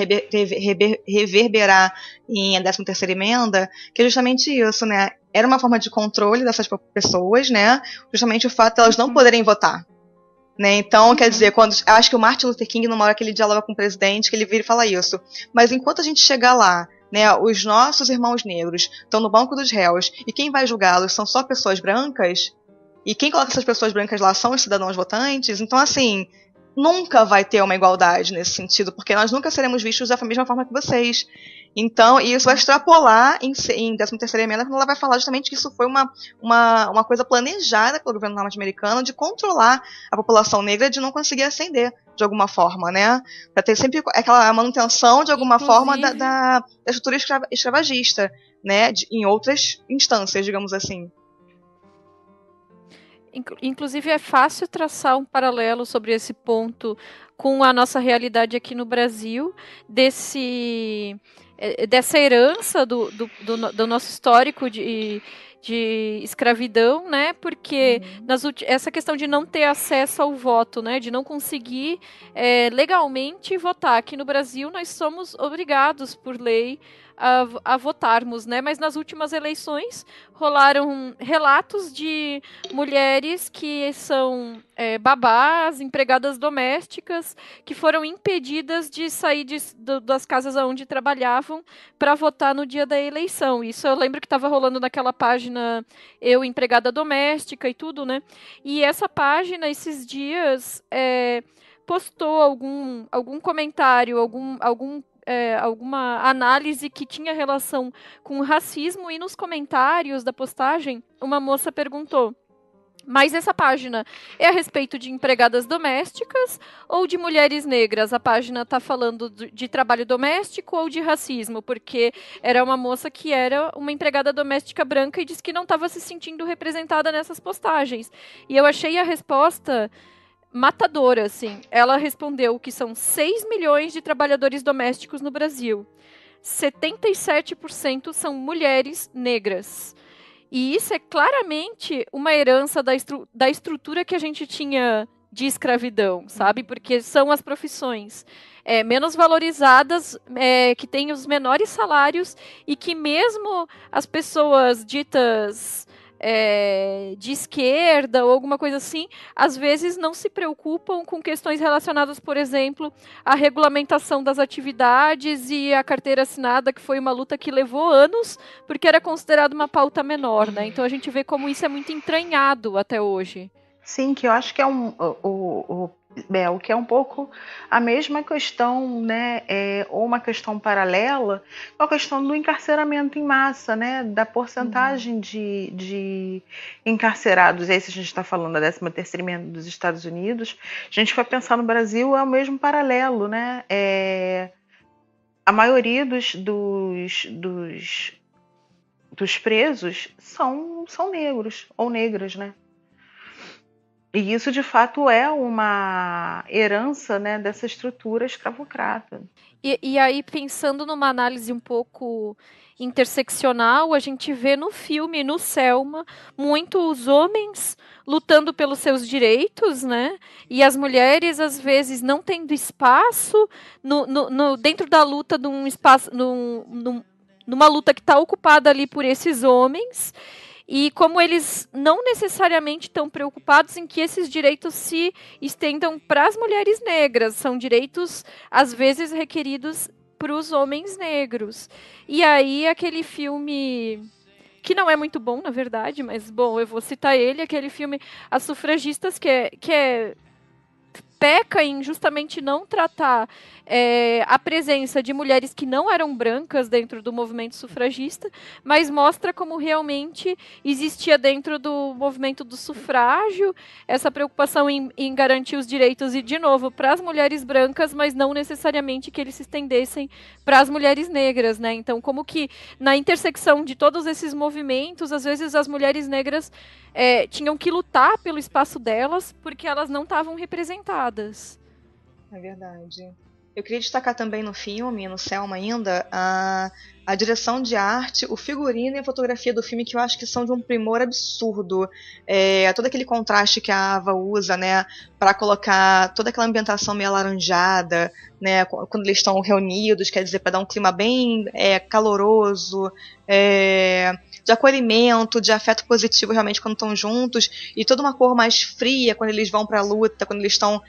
reverberar em A 13ª Emenda, que é justamente isso, né? Era uma forma de controle dessas pessoas, né? Justamente o fato de elas não poderem votar. Né? Então, quer dizer, acho que o Martin Luther King, numa hora que ele dialoga com o presidente, que ele vira e fala isso. Mas enquanto a gente chegar lá, né, os nossos irmãos negros estão no banco dos réus, e quem vai julgá-los são só pessoas brancas, e quem coloca essas pessoas brancas lá são os cidadãos votantes, então, assim, nunca vai ter uma igualdade nesse sentido, porque nós nunca seremos vistos da mesma forma que vocês. Então, e isso vai extrapolar em 13ª Emenda, quando ela vai falar justamente que isso foi uma coisa planejada pelo governo norte-americano de controlar a população negra, de não conseguir ascender de alguma forma, né? Para ter sempre aquela manutenção, de alguma forma, da estrutura escravagista, né? Em outras instâncias, digamos assim. Inclusive, é fácil traçar um paralelo sobre esse ponto com a nossa realidade aqui no Brasil, dessa herança do nosso histórico de escravidão, né? Porque essa questão de não ter acesso ao voto, né? De não conseguir legalmente votar. Aqui no Brasil, nós somos obrigados, por lei, a votarmos, né? Mas nas últimas eleições rolaram relatos de mulheres que são babás, empregadas domésticas, que foram impedidas de sair das casas onde trabalhavam para votar no dia da eleição. Isso eu lembro que estava rolando naquela página Eu, Empregada Doméstica e tudo, né? E essa página, esses dias, postou algum comentário, alguma análise que tinha relação com racismo, e nos comentários da postagem, uma moça perguntou: mas essa página é a respeito de empregadas domésticas ou de mulheres negras? A página está falando de trabalho doméstico ou de racismo? Porque era uma moça que era uma empregada doméstica branca e disse que não estava se sentindo representada nessas postagens. E eu achei a resposta matadora, assim. Ela respondeu que são 6 milhões de trabalhadores domésticos no Brasil. 77% são mulheres negras. E isso é claramente uma herança da estrutura que a gente tinha de escravidão, sabe? Porque são as profissões menos valorizadas, que têm os menores salários, e que mesmo as pessoas ditas de esquerda ou alguma coisa assim, às vezes não se preocupam com questões relacionadas, por exemplo, à regulamentação das atividades e a carteira assinada, que foi uma luta que levou anos, porque era considerada uma pauta menor, né? Então a gente vê como isso é muito entranhado até hoje. Sim, que eu acho que é Bel, que é um pouco a mesma questão, né, ou uma questão paralela com a questão do encarceramento em massa, né, da porcentagem de encarcerados. Aí, se a gente está falando da 13ª Emenda dos Estados Unidos, a gente vai pensar no Brasil, é o mesmo paralelo, né? A maioria dos presos são negros ou negras, né? E isso, de fato, é uma herança, né, dessa estrutura escravocrata. E aí, pensando numa análise um pouco interseccional, a gente vê no filme, no Selma, muito os homens lutando pelos seus direitos, né? E as mulheres, às vezes, não tendo espaço dentro da luta, numa luta que está ocupada ali por esses homens. E como eles não necessariamente estão preocupados em que esses direitos se estendam para as mulheres negras, são direitos, às vezes, requeridos para os homens negros. E aí, aquele filme, que não é muito bom, na verdade, mas, bom, eu vou citar ele, aquele filme As Sufragistas, que é peca em justamente não tratar a presença de mulheres que não eram brancas dentro do movimento sufragista, mas mostra como realmente existia dentro do movimento do sufrágio essa preocupação em garantir os direitos, e de novo, para as mulheres brancas, mas não necessariamente que eles se estendessem para as mulheres negras, né? Então, como que na intersecção de todos esses movimentos, às vezes as mulheres negras tinham que lutar pelo espaço delas porque elas não estavam representadas. É verdade. Eu queria destacar também no filme, no Selma ainda, a direção de arte, o figurino e a fotografia do filme, que eu acho que são de um primor absurdo. Todo aquele contraste que a Ava usa, né, para colocar toda aquela ambientação meio alaranjada, né, quando eles estão reunidos, quer dizer, para dar um clima bem caloroso, de acolhimento, de afeto positivo realmente quando estão juntos, e toda uma cor mais fria quando eles vão pra luta, quando eles estão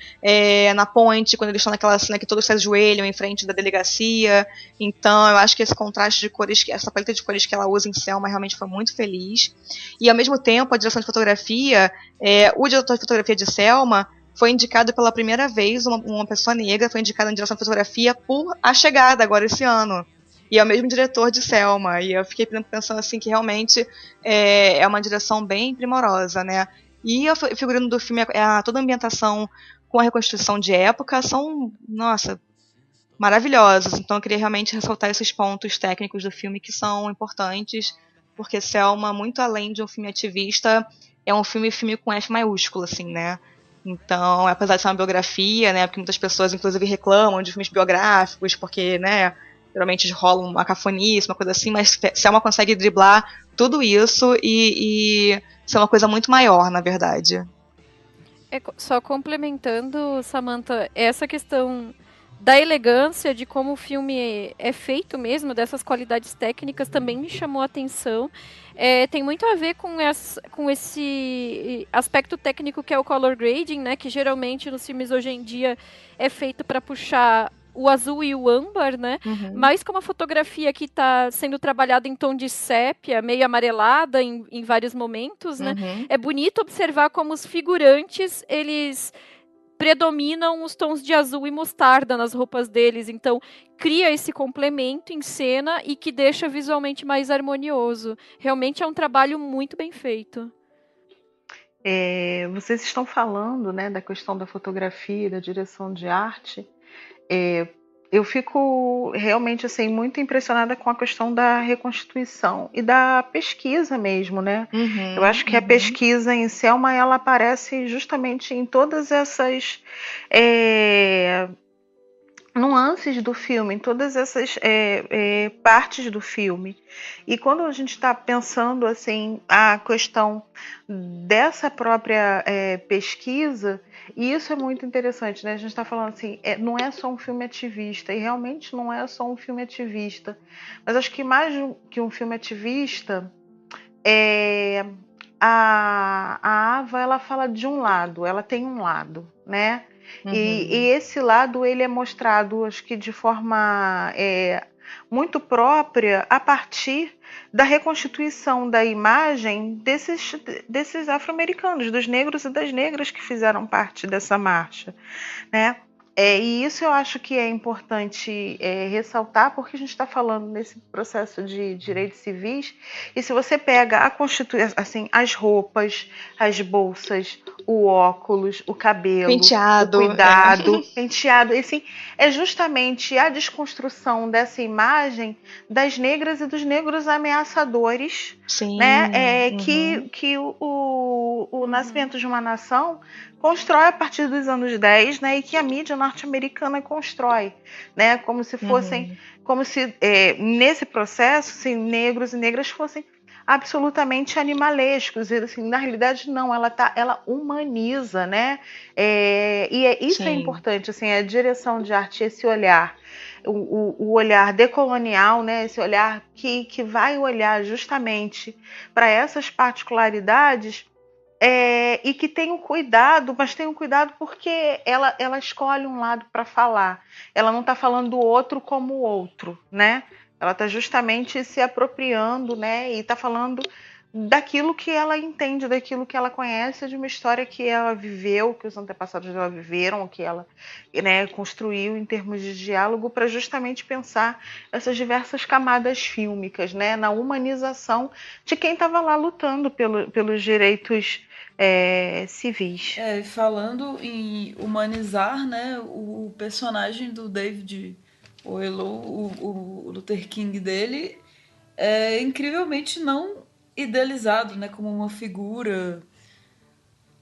na ponte, quando eles estão naquela cena que todos se ajoelham em frente da delegacia. Então eu acho que esse contraste de cores, essa paleta de cores que ela usa em Selma realmente foi muito feliz. E ao mesmo tempo a direção de fotografia, o diretor de fotografia de Selma foi indicado pela primeira vez, uma pessoa negra foi indicada na direção de fotografia por A Chegada, agora esse ano. E é o mesmo diretor de Selma. E eu fiquei pensando assim que realmente é uma direção bem primorosa, né? E o figurino do filme, toda a ambientação com a reconstrução de época são, nossa, maravilhosas. Então eu queria realmente ressaltar esses pontos técnicos do filme que são importantes, porque Selma, muito além de um filme ativista, é um filme com F maiúsculo, assim, né? Então, apesar de ser uma biografia, né? Porque muitas pessoas, inclusive, reclamam de filmes biográficos, porque, né, geralmente rola uma cafonice, uma coisa assim, mas Selma consegue driblar tudo isso e ser uma coisa muito maior, na verdade. Só complementando, Samantha, essa questão da elegância, de como o filme é feito mesmo, dessas qualidades técnicas, também me chamou a atenção. Tem muito a ver com esse aspecto técnico que é o color grading, né, que geralmente nos filmes hoje em dia é feito para puxar o azul e o âmbar, né? Uhum. Mas como a fotografia que está sendo trabalhada em tom de sépia, meio amarelada em vários momentos, né? Uhum. É bonito observar como os figurantes, eles predominam os tons de azul e mostarda nas roupas deles. Então, cria esse complemento em cena e que deixa visualmente mais harmonioso. Realmente é um trabalho muito bem feito. Vocês estão falando, né, da questão da fotografia, da direção de arte. Eu fico realmente assim, muito impressionada com a questão da reconstituição e da pesquisa mesmo, né? Uhum, eu acho que a pesquisa em Selma, ela aparece justamente em todas essas nuances do filme, em todas essas partes do filme. E quando a gente está pensando assim, a questão dessa própria pesquisa, e isso é muito interessante, né? A gente está falando assim, não é só um filme ativista, e realmente não é só um filme ativista, mas acho que mais que um filme ativista, a Ava, ela fala de um lado, ela tem um lado, né? Uhum. E esse lado, ele é mostrado, acho que de forma muito própria, a partir da reconstituição da imagem desses afro-americanos, dos negros e das negras que fizeram parte dessa marcha, né? E isso eu acho que é importante ressaltar, porque a gente está falando nesse processo de direitos civis, e se você pega a Constituição, assim, as roupas, as bolsas, o óculos, o cabelo, penteado, o cuidado, penteado, assim, é justamente a desconstrução dessa imagem das negras e dos negros ameaçadores. Sim. Né? Uhum. Que o Nascimento de uma Nação constrói a partir dos anos 10, né, e que a mídia norte-americana constrói, né, como se fossem, como se nesse processo, assim, negros e negras fossem absolutamente animalescos, e assim, na realidade não, ela humaniza, né, isso é importante, assim, a direção de arte, esse olhar, o olhar decolonial, né, esse olhar que vai olhar justamente para essas particularidades, e que tem um cuidado, mas tem um cuidado porque ela escolhe um lado para falar. Ela não está falando do outro como o outro, né? Ela está justamente se apropriando, né? E está falando daquilo que ela entende, daquilo que ela conhece, de uma história que ela viveu, que os antepassados dela viveram, que ela, né, construiu em termos de diálogo, para justamente pensar essas diversas camadas fílmicas, né, na humanização de quem estava lá lutando pelos direitos civis. Falando em humanizar, né, o personagem do David Oyelowo, o Luther King dele, é incrivelmente não idealizado, né, como uma figura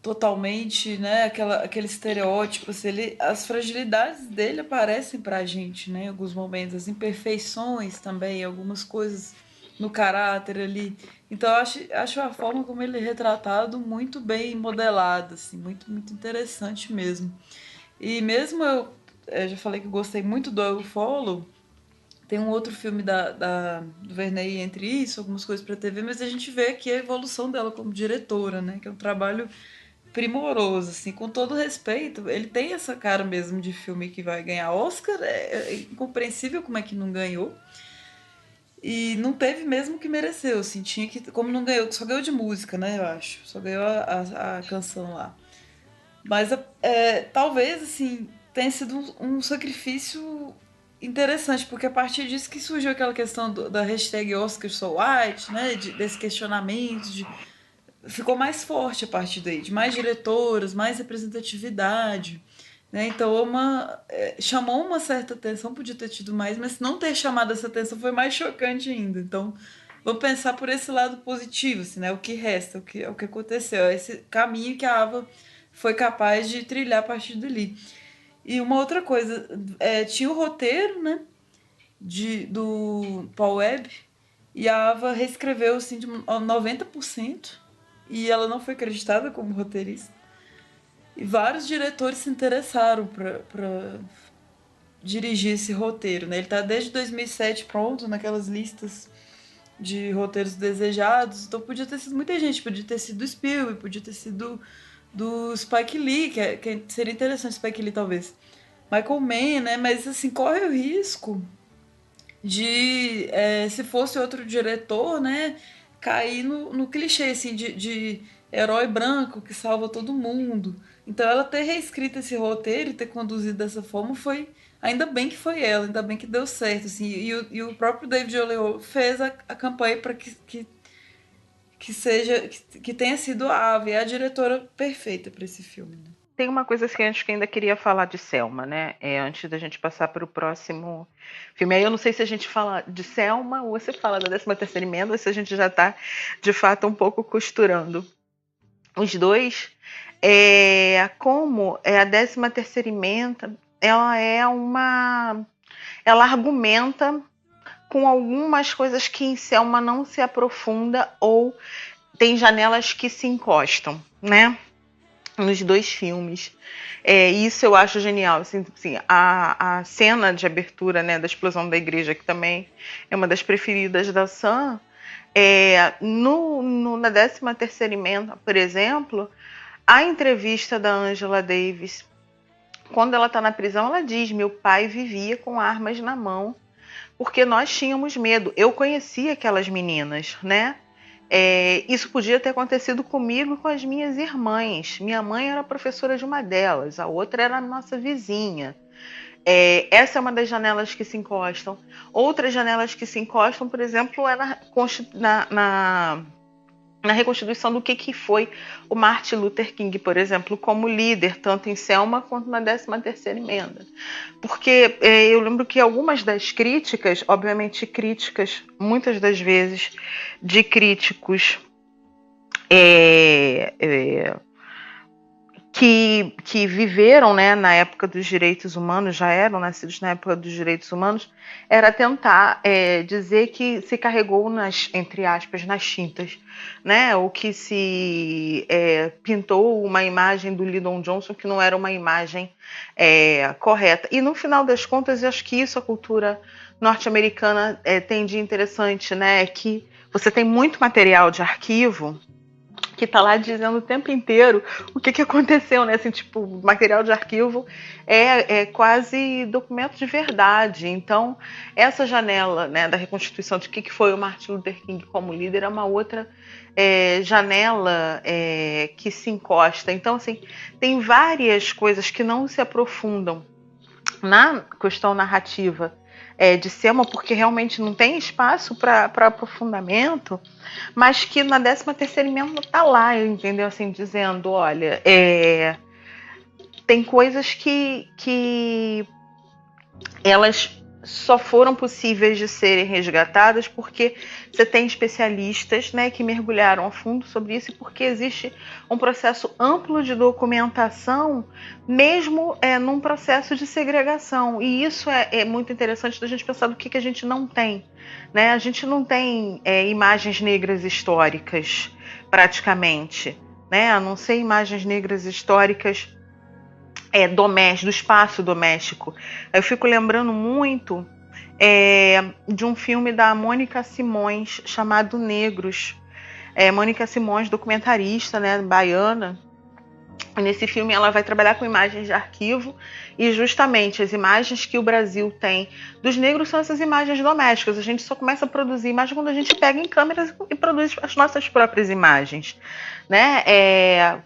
totalmente, né, aquele estereótipo, assim, as fragilidades dele aparecem pra gente, né, em alguns momentos, as imperfeições também, algumas coisas no caráter ali. Então eu acho a forma como ele é retratado muito bem modelada, assim, muito, muito interessante mesmo. E mesmo eu já falei que eu gostei muito do I Follow. Tem um outro filme do Verney entre isso, algumas coisas para TV, mas a gente vê aqui a evolução dela como diretora, né? Que é um trabalho primoroso, assim, com todo respeito. Ele tem essa cara mesmo de filme que vai ganhar Oscar, é incompreensível como é que não ganhou. E não teve mesmo que mereceu, assim, tinha que, como não ganhou, só ganhou de música, né, eu acho, só ganhou a canção lá. Mas talvez, assim, tenha sido um sacrifício interessante, porque a partir disso que surgiu aquela questão da hashtag Oscar So White, né, desse questionamento, ficou mais forte a partir daí, de mais diretoras, mais representatividade, né, então chamou uma certa atenção, podia ter tido mais, mas se não ter chamado essa atenção foi mais chocante ainda. Então vamos pensar por esse lado positivo, assim, né, o que resta, o que aconteceu, esse caminho que a Ava foi capaz de trilhar a partir dali. E uma outra coisa, tinha o roteiro, né, do Paul Webb, e a Ava reescreveu assim, de 90%, e ela não foi acreditada como roteirista. E vários diretores se interessaram para dirigir esse roteiro, né? Ele está desde 2007 pronto, naquelas listas de roteiros desejados, então podia ter sido muita gente, podia ter sido do Spielberg, podia ter sido do Spike Lee, que seria interessante, Spike Lee talvez, Michael Mann, né? Mas assim, corre o risco de, se fosse outro diretor, né, cair no clichê assim, de herói branco que salva todo mundo. Então ela ter reescrito esse roteiro e ter conduzido dessa forma ainda bem que foi ela, ainda bem que deu certo, assim, e o próprio David Oyelowo fez a campanha para que tenha sido a Ava, a diretora perfeita para esse filme, né? Tem uma coisa que a gente ainda queria falar de Selma, né? Antes da gente passar para o próximo filme. Aí eu não sei se a gente fala de Selma ou se fala da 13ª emenda, ou se a gente já está, de fato, um pouco costurando os dois. Como a 13ª emenda, ela argumenta com algumas coisas que em Selma não se aprofunda ou tem janelas que se encostam, né? Nos dois filmes. Isso eu acho genial. Assim, a cena de abertura, né, da explosão da igreja, que também é uma das preferidas da Sam, na 13ª emenda, por exemplo, a entrevista da Angela Davis, quando ela está na prisão, ela diz: meu pai vivia com armas na mão porque nós tínhamos medo. Eu conhecia aquelas meninas, né? Isso podia ter acontecido comigo e com as minhas irmãs. Minha mãe era professora de uma delas, a outra era a nossa vizinha. Essa é uma das janelas que se encostam. Outras janelas que se encostam, por exemplo, é na reconstituição do que foi o Martin Luther King, por exemplo, como líder, tanto em Selma quanto na 13ª emenda. Porque eu lembro que algumas das críticas, obviamente críticas, muitas das vezes, de críticos que viveram, né, na época dos direitos humanos, já eram nascidos na época dos direitos humanos, era tentar dizer que se carregou entre aspas, nas tintas, né, ou que se pintou uma imagem do Lyndon Johnson que não era uma imagem correta. E no final das contas, eu acho que isso a cultura norte-americana tem de interessante, né, que você tem muito material de arquivo que tá lá dizendo o tempo inteiro o que aconteceu, né? Assim, tipo, material de arquivo é quase documento de verdade. Então, essa janela, né, da reconstituição de que foi o Martin Luther King como líder é uma outra janela que se encosta. Então, assim, tem várias coisas que não se aprofundam na questão narrativa de Selma, porque realmente não tem espaço para aprofundamento, mas que na 13ª emenda está lá, entendeu? Assim, dizendo, olha, tem coisas que elas só foram possíveis de serem resgatadas porque você tem especialistas, né, que mergulharam a fundo sobre isso e porque existe um processo amplo de documentação, mesmo num processo de segregação. E isso é muito interessante da gente pensar do que a gente não tem. Né? A gente não tem imagens negras históricas, praticamente. Né? A não ser imagens negras históricas do espaço doméstico. Eu fico lembrando muito de um filme da Mônica Simões chamado Negros. Mônica Simões, documentarista, né, baiana. Nesse filme ela vai trabalhar com imagens de arquivo e justamente as imagens que o Brasil tem dos negros são essas imagens domésticas. A gente só começa a produzir imagem quando a gente pega em câmeras e produz as nossas próprias imagens. Né?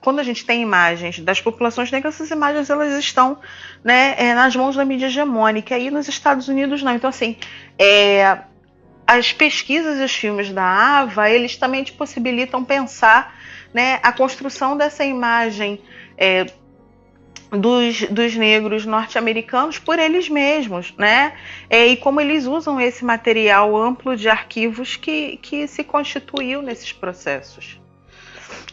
Quando a gente tem imagens das populações negras, essas imagens elas estão, né, nas mãos da mídia hegemônica. E nos Estados Unidos não. Então, assim, as pesquisas e os filmes da AVA, eles também te possibilitam pensar, né, a construção dessa imagem dos negros norte-americanos por eles mesmos, né? E como eles usam esse material amplo de arquivos que se constituiu nesses processos.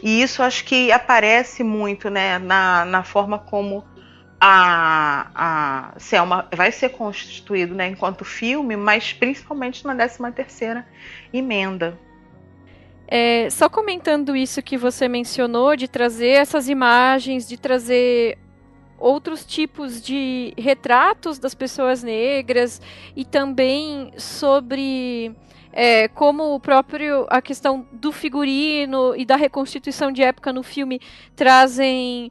E isso acho que aparece muito, né, na forma como a Selma vai ser constituído, né, enquanto filme, mas principalmente na 13ª emenda. Só comentando isso que você mencionou, de trazer essas imagens, de trazer outros tipos de retratos das pessoas negras e também sobre como a questão do figurino e da reconstituição de época no filme trazem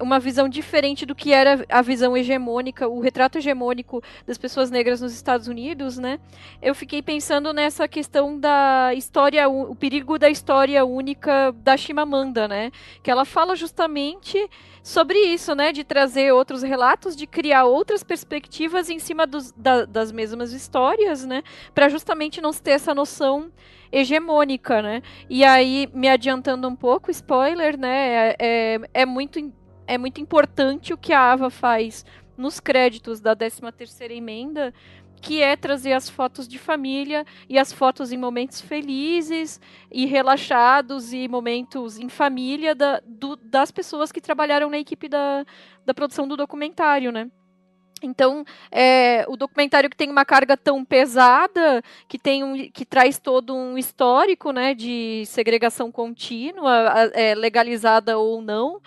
uma visão diferente do que era a visão hegemônica, o retrato hegemônico das pessoas negras nos Estados Unidos, né? Eu fiquei pensando nessa questão da história, o perigo da história única da Chimamanda, né? Que ela fala justamente sobre isso, né, de trazer outros relatos, de criar outras perspectivas em cima das mesmas histórias, né, para justamente não ter essa noção hegemônica, né. E aí, me adiantando um pouco, spoiler, né, é muito importante o que a Ava faz nos créditos da 13ª emenda, que é trazer as fotos de família e as fotos em momentos felizes e relaxados e momentos em família das pessoas que trabalharam na equipe da produção do documentário, né? Então, o documentário que tem uma carga tão pesada, que traz todo um histórico, né, de segregação contínua, legalizada ou não,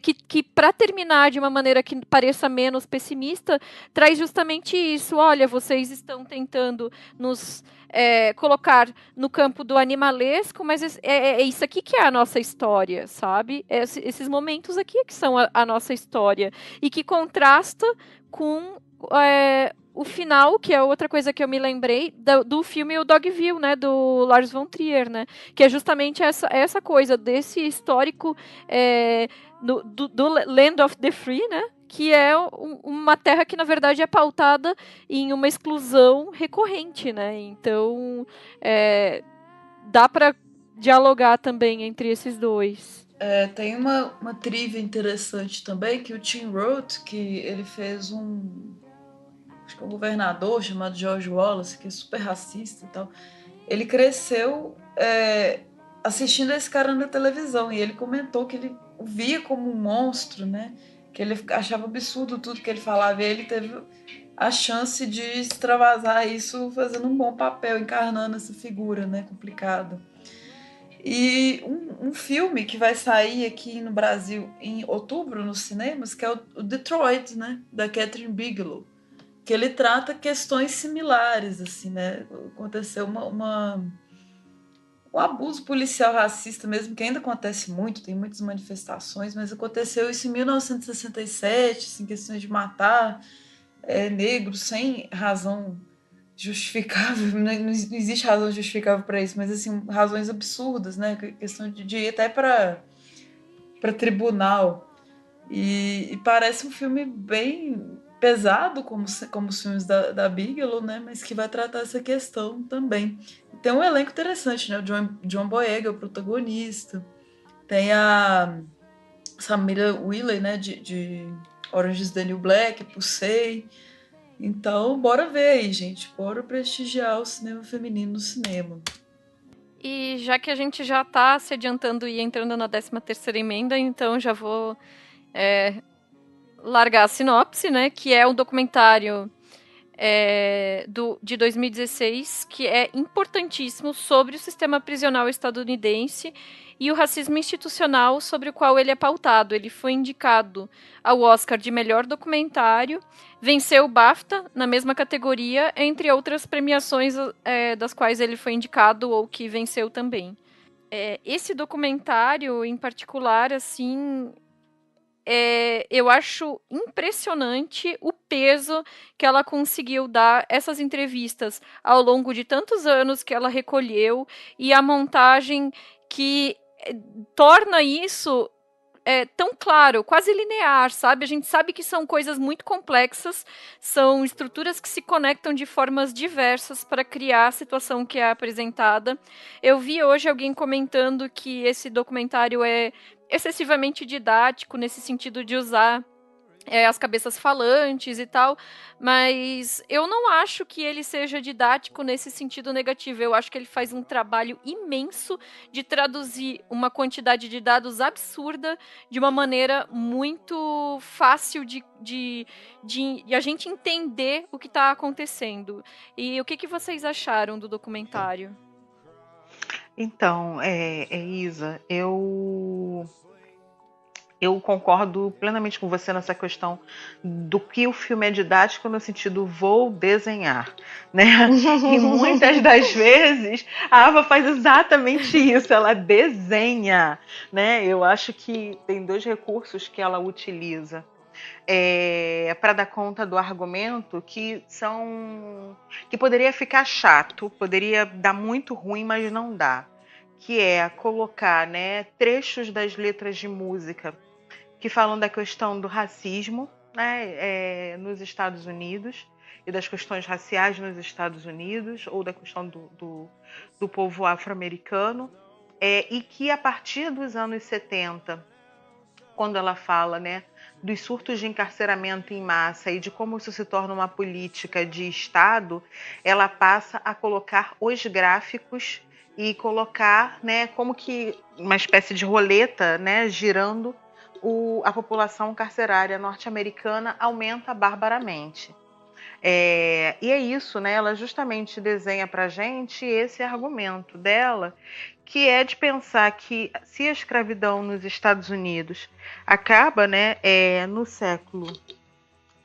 que para terminar de uma maneira que pareça menos pessimista, traz justamente isso. Olha, vocês estão tentando nos colocar no campo do animalesco, mas é isso aqui que é a nossa história, sabe? Esses momentos aqui que são a nossa história e que contrasta com o final, que é outra coisa que eu me lembrei do filme O Dogville, né, do Lars von Trier, né, que é justamente essa coisa desse histórico do Land of the Free, né, que é uma terra que, na verdade, é pautada em uma exclusão recorrente, né? Então, dá para dialogar também entre esses dois. Tem uma trivia interessante também, que o Tim Roth, que ele fez acho que um governador chamado George Wallace, que é super racista e tal, ele cresceu assistindo esse cara na televisão, e ele comentou que ele o via como um monstro, né? Que ele achava absurdo tudo que ele falava, e ele teve a chance de extravasar isso fazendo um bom papel, encarnando essa figura, né, complicada. E um filme que vai sair aqui no Brasil em outubro nos cinemas, que é o Detroit, né, da Catherine Bigelow, que ele trata questões similares, assim, né? Aconteceu o abuso policial racista mesmo, que ainda acontece muito, tem muitas manifestações, mas aconteceu isso em 1967, assim, questões de matar negros sem razão justificável, não existe razão justificável para isso, mas assim, razões absurdas, né? Questão de ir até para tribunal. E parece um filme bem pesado, como os filmes da Bigelow, né? Mas que vai tratar essa questão também. Tem um elenco interessante, né? O John Boyega, o protagonista. Tem a Samira Wiley, né? De Orange is the New Black, Pussy. Então, bora ver aí, gente. Bora prestigiar o cinema feminino no cinema. E já que a gente já tá se adiantando e entrando na 13ª emenda, então já vou largar a sinopse, né? Que é um documentário de 2016, que é importantíssimo sobre o sistema prisional estadunidense e o racismo institucional sobre o qual ele é pautado. Ele foi indicado ao Oscar de melhor documentário, venceu o BAFTA na mesma categoria, entre outras premiações das quais ele foi indicado ou que venceu também. Esse documentário, em particular, assim, eu acho impressionante o peso que ela conseguiu dar essas entrevistas ao longo de tantos anos que ela recolheu e a montagem que torna isso tão claro, quase linear, sabe? A gente sabe que são coisas muito complexas, são estruturas que se conectam de formas diversas para criar a situação que é apresentada. Eu vi hoje alguém comentando que esse documentário é excessivamente didático, nesse sentido de usar as cabeças falantes e tal, mas eu não acho que ele seja didático nesse sentido negativo. Eu acho que ele faz um trabalho imenso de traduzir uma quantidade de dados absurda de uma maneira muito fácil de a gente entender o que está acontecendo. E o que vocês acharam do documentário? Então, Isa, eu concordo plenamente com você nessa questão do que o filme é didático no sentido vou desenhar, né? E muitas das vezes a Ava faz exatamente isso, ela desenha, né? Eu acho que tem 2 recursos que ela utiliza para dar conta do argumento que poderia ficar chato, poderia dar muito ruim, mas não dá, que é colocar, né, trechos das letras de música que falam da questão do racismo, né, nos Estados Unidos e das questões raciais nos Estados Unidos, ou da questão do povo afro-americano, e que a partir dos anos 70, quando ela fala, né, dos surtos de encarceramento em massa e de como isso se torna uma política de Estado, ela passa a colocar os gráficos e colocar, né, como que uma espécie de roleta, né, girando, a população carcerária norte-americana aumenta barbaramente. E é isso, né? Ela justamente desenha para a gente esse argumento dela, que é de pensar que se a escravidão nos Estados Unidos acaba, né, no século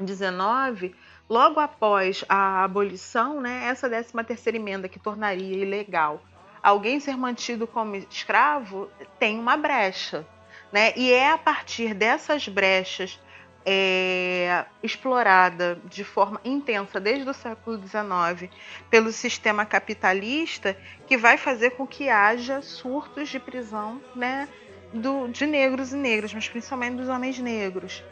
XIX, logo após a abolição, né, essa 13ª emenda que tornaria ilegal alguém ser mantido como escravo, tem uma brecha, né? E é a partir dessas brechas explorada de forma intensa desde o século XIX pelo sistema capitalista que vai fazer com que haja surtos de prisão, né, de negros e negras, mas principalmente dos homens negros.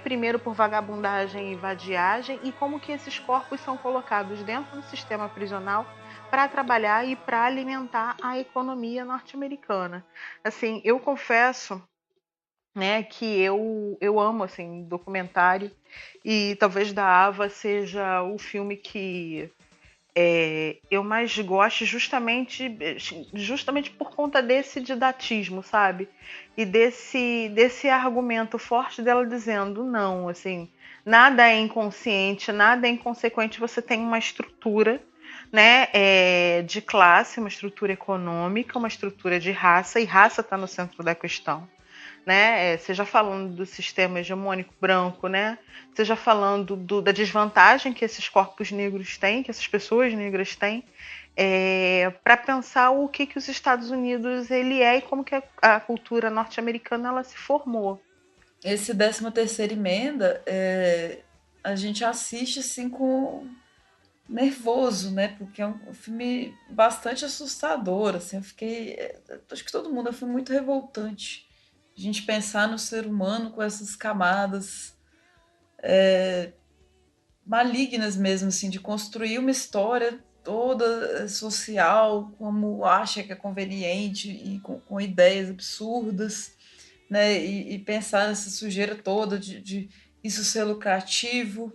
Primeiro por vagabundagem e vadiagem, e como que esses corpos são colocados dentro do sistema prisional para trabalhar e para alimentar a economia norte-americana. Assim, eu confesso, né, que eu amo, assim, documentário, e talvez da Ava seja o filme que eu mais gosto, justamente por conta desse didatismo, sabe? E desse argumento forte dela dizendo, não, assim, nada é inconsciente, nada é inconsequente, você tem uma estrutura, né, de classe, uma estrutura econômica, uma estrutura de raça, e raça está no centro da questão, né? Seja falando do sistema hegemônico branco, né? Seja falando da desvantagem que esses corpos negros têm, que essas pessoas negras têm, para pensar o que os Estados Unidos ele é e como que a cultura norte-americana ela se formou. Esse 13ª emenda, a gente assiste assim com nervoso, né? Porque é um filme bastante assustador, assim. Eu fiquei, acho que todo mundo, é um filme muito revoltante. A gente pensar no ser humano com essas camadas malignas mesmo, assim, de construir uma história toda social, como acha que é conveniente e com ideias absurdas, né? E pensar nessa sujeira toda de isso ser lucrativo,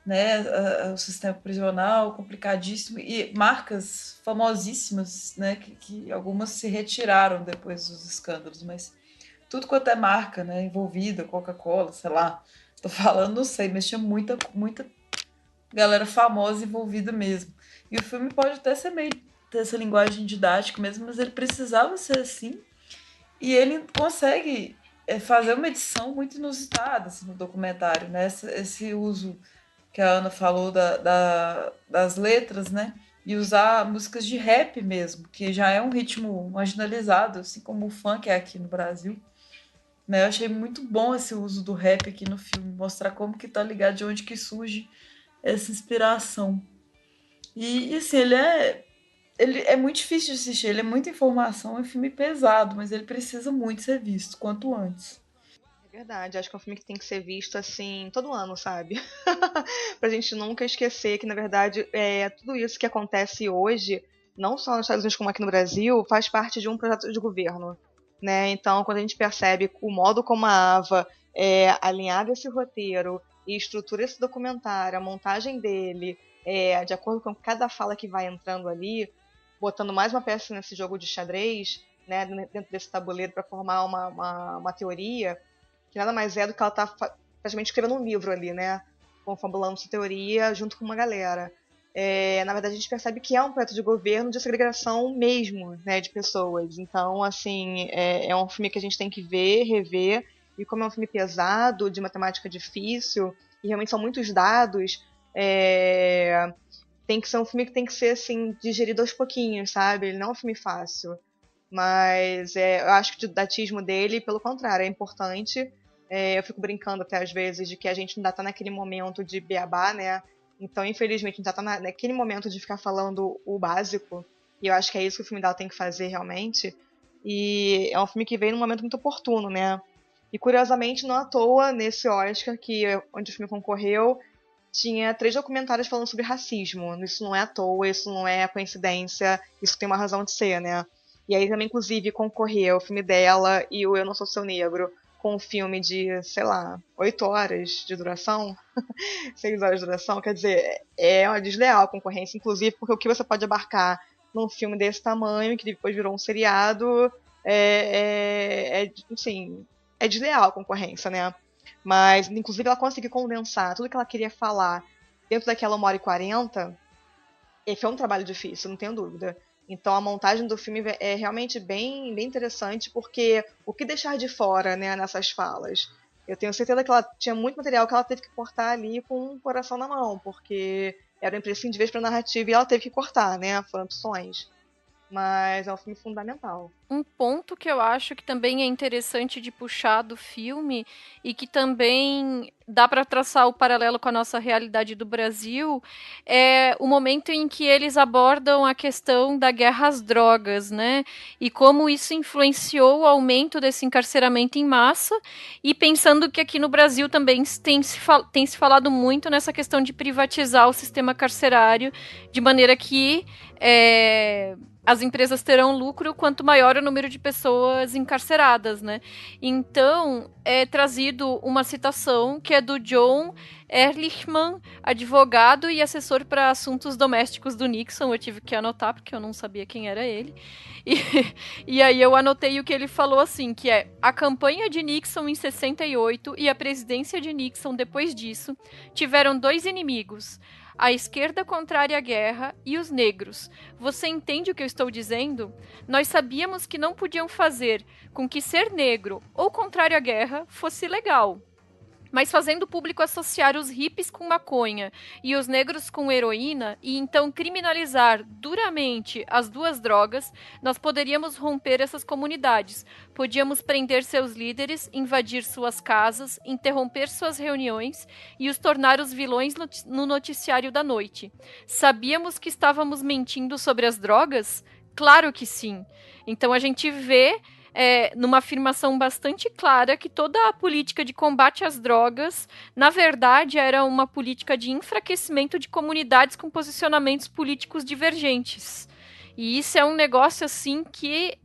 né? O sistema prisional complicadíssimo e marcas famosíssimas, né? Que algumas se retiraram depois dos escândalos, mas tudo quanto é marca, né? Envolvida, Coca-Cola, sei lá, tô falando, não sei, mas tinha muita galera famosa envolvida mesmo. E o filme pode até ser meio ter essa linguagem didática mesmo, mas ele precisava ser assim. E ele consegue fazer uma edição muito inusitada assim, no documentário, né? Esse uso que a Ana falou das letras, né? E usar músicas de rap mesmo, que já é um ritmo marginalizado, assim como o funk é aqui no Brasil. Né? Eu achei muito bom esse uso do rap aqui no filme, mostrar como que tá ligado, de onde que surge essa inspiração. E assim, ele é muito difícil de assistir, ele é muita informação, é um filme pesado, mas ele precisa muito ser visto, quanto antes. É verdade, acho que é um filme que tem que ser visto assim, todo ano, sabe? Pra gente nunca esquecer que, na verdade, tudo isso que acontece hoje, não só nos Estados Unidos como aqui no Brasil, faz parte de um projeto de governo. Né? Então, quando a gente percebe o modo como a Ava alinhava esse roteiro e estrutura esse documentário, a montagem dele, de acordo com cada fala que vai entrando ali, botando mais uma peça nesse jogo de xadrez, né, dentro desse tabuleiro para formar uma teoria, que nada mais é do que ela está praticamente escrevendo um livro ali, né, confabulando essa teoria junto com uma galera. Na verdade, a gente percebe que é um projeto de governo de segregação mesmo, né, de pessoas. Então, assim, é um filme que a gente tem que ver, rever, e como é um filme pesado, de matemática difícil, e realmente são muitos dados, tem que ser um filme que tem que ser, assim, digerido aos pouquinhos, sabe? Ele não é um filme fácil. Mas eu acho que o didatismo dele, pelo contrário, é importante. Eu fico brincando até às vezes de que a gente ainda está naquele momento de beabá, né? Então, infelizmente, a gente já tá naquele momento de ficar falando o básico. E eu acho que é isso que o filme dela tem que fazer, realmente. E é um filme que veio num momento muito oportuno, né? E, curiosamente, não à toa, nesse Oscar, onde o filme concorreu, tinha 3 documentários falando sobre racismo. Isso não é à toa, isso não é coincidência, isso tem uma razão de ser, né? E aí também, inclusive, concorreu o filme dela e o Eu Não Sou Seu Negro, com um filme de, sei lá, 8 horas de duração, 6 horas de duração, quer dizer, é uma desleal concorrência, inclusive porque o que você pode abarcar num filme desse tamanho, que depois virou um seriado, assim, é desleal a concorrência, né? Mas, inclusive, ela conseguiu condensar tudo que ela queria falar dentro daquela 1h40, e foi um trabalho difícil, não tenho dúvida. Então a montagem do filme é realmente bem interessante, porque o que deixar de fora, né, nessas falas? Eu tenho certeza que ela tinha muito material que ela teve que cortar ali com o coração na mão, porque era imprescindível para a narrativa e ela teve que cortar, né? Foram opções. Mas é um filme fundamental. Um ponto que eu acho que também é interessante de puxar do filme e que também dá para traçar o paralelo com a nossa realidade do Brasil é o momento em que eles abordam a questão da guerra às drogas, né? E como isso influenciou o aumento desse encarceramento em massa, e pensando que aqui no Brasil também tem se falado muito nessa questão de privatizar o sistema carcerário, de maneira que as empresas terão lucro quanto maior o número de pessoas encarceradas, né? Então, é trazido uma citação que é do John Ehrlichman, advogado e assessor para assuntos domésticos do Nixon. Eu tive que anotar, porque eu não sabia quem era ele. E aí eu anotei o que ele falou, assim, que a campanha de Nixon em 68 e a presidência de Nixon depois disso tiveram 2 inimigos: a esquerda contrária à guerra e os negros. Você entende o que eu estou dizendo? Nós sabíamos que não podiam fazer com que ser negro ou contrário à guerra fosse legal. Mas fazendo o público associar os hippies com maconha e os negros com heroína, e então criminalizar duramente as duas drogas, nós poderíamos romper essas comunidades. Podíamos prender seus líderes, invadir suas casas, interromper suas reuniões e os tornar os vilões no noticiário da noite. Sabíamos que estávamos mentindo sobre as drogas? Claro que sim. Então a gente vê... numa afirmação bastante clara que toda a política de combate às drogas, na verdade, era uma política de enfraquecimento de comunidades com posicionamentos políticos divergentes. E isso é um negócio, assim, que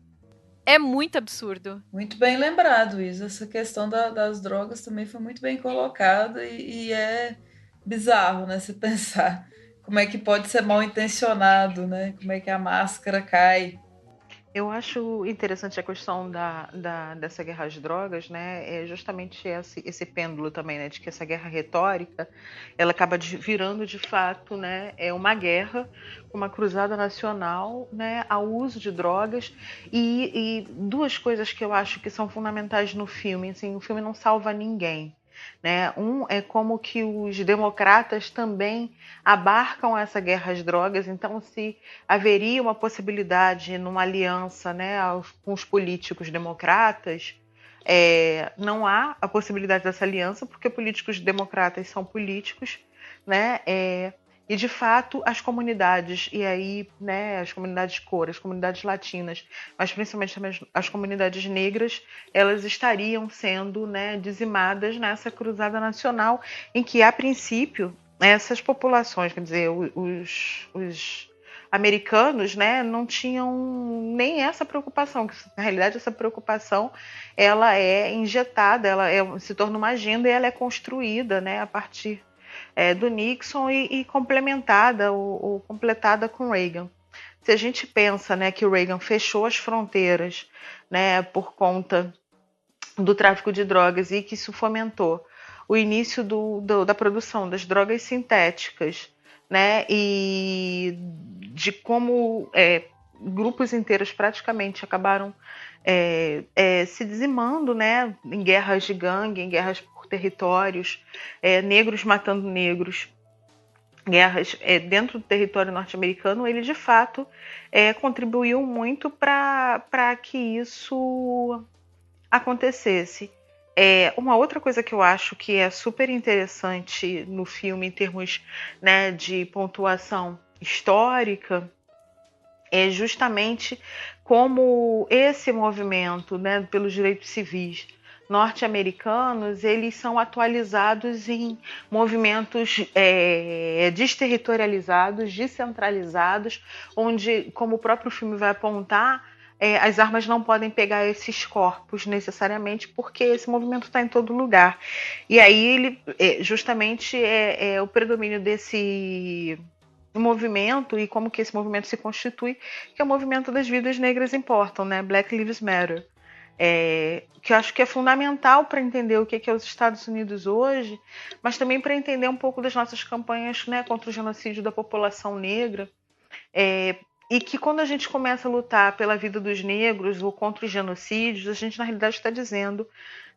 é muito absurdo. Muito bem lembrado, Isa. Essa questão das drogas também foi muito bem colocada e é bizarro, né, se pensar como é que pode ser mal intencionado, né, como é que a máscara cai. Eu acho interessante a questão dessa guerra às drogas, né? É justamente esse pêndulo também, né? De que essa guerra retórica, ela acaba virando de fato, né? É uma guerra, uma cruzada nacional, né? Ao uso de drogas e duas coisas que eu acho que são fundamentais no filme. Assim, o filme não salva ninguém. Né? Um é como que os democratas também abarcam essa guerra às drogas, então se haveria uma possibilidade numa aliança, né, com os políticos democratas, não há a possibilidade dessa aliança, porque políticos democratas são políticos, né? E de fato as comunidades, e aí, né, as comunidades cor, as comunidades latinas, mas principalmente também as comunidades negras, elas estariam sendo, né, dizimadas nessa cruzada nacional, em que a princípio essas populações, quer dizer, os americanos, né, não tinham nem essa preocupação, que na realidade essa preocupação ela é injetada, se torna uma agenda e ela é construída, né, a partir do Nixon e complementada ou completada com Reagan. Se a gente pensa, né, que o Reagan fechou as fronteiras, né, por conta do tráfico de drogas e que isso fomentou o início da produção das drogas sintéticas, né, e de como grupos inteiros praticamente acabaram se dizimando, né, em guerras de gangue, em guerras por territórios, negros matando negros, guerras dentro do território norte-americano, ele de fato contribuiu muito para que isso acontecesse. Uma outra coisa que eu acho que é super interessante no filme em termos, né, de pontuação histórica é justamente como esse movimento, né, pelos direitos civis norte-americanos, eles são atualizados em movimentos desterritorializados, descentralizados, onde, como o próprio filme vai apontar, as armas não podem pegar esses corpos necessariamente, porque esse movimento está em todo lugar. E aí ele justamente é o predomínio desse movimento e como que esse movimento se constitui, que é o movimento das vidas negras importam, né? Black Lives Matter. Que eu acho que é fundamental para entender o que é os Estados Unidos hoje, mas também para entender um pouco das nossas campanhas, né, contra o genocídio da população negra, e que quando a gente começa a lutar pela vida dos negros ou contra os genocídios, a gente na realidade está dizendo,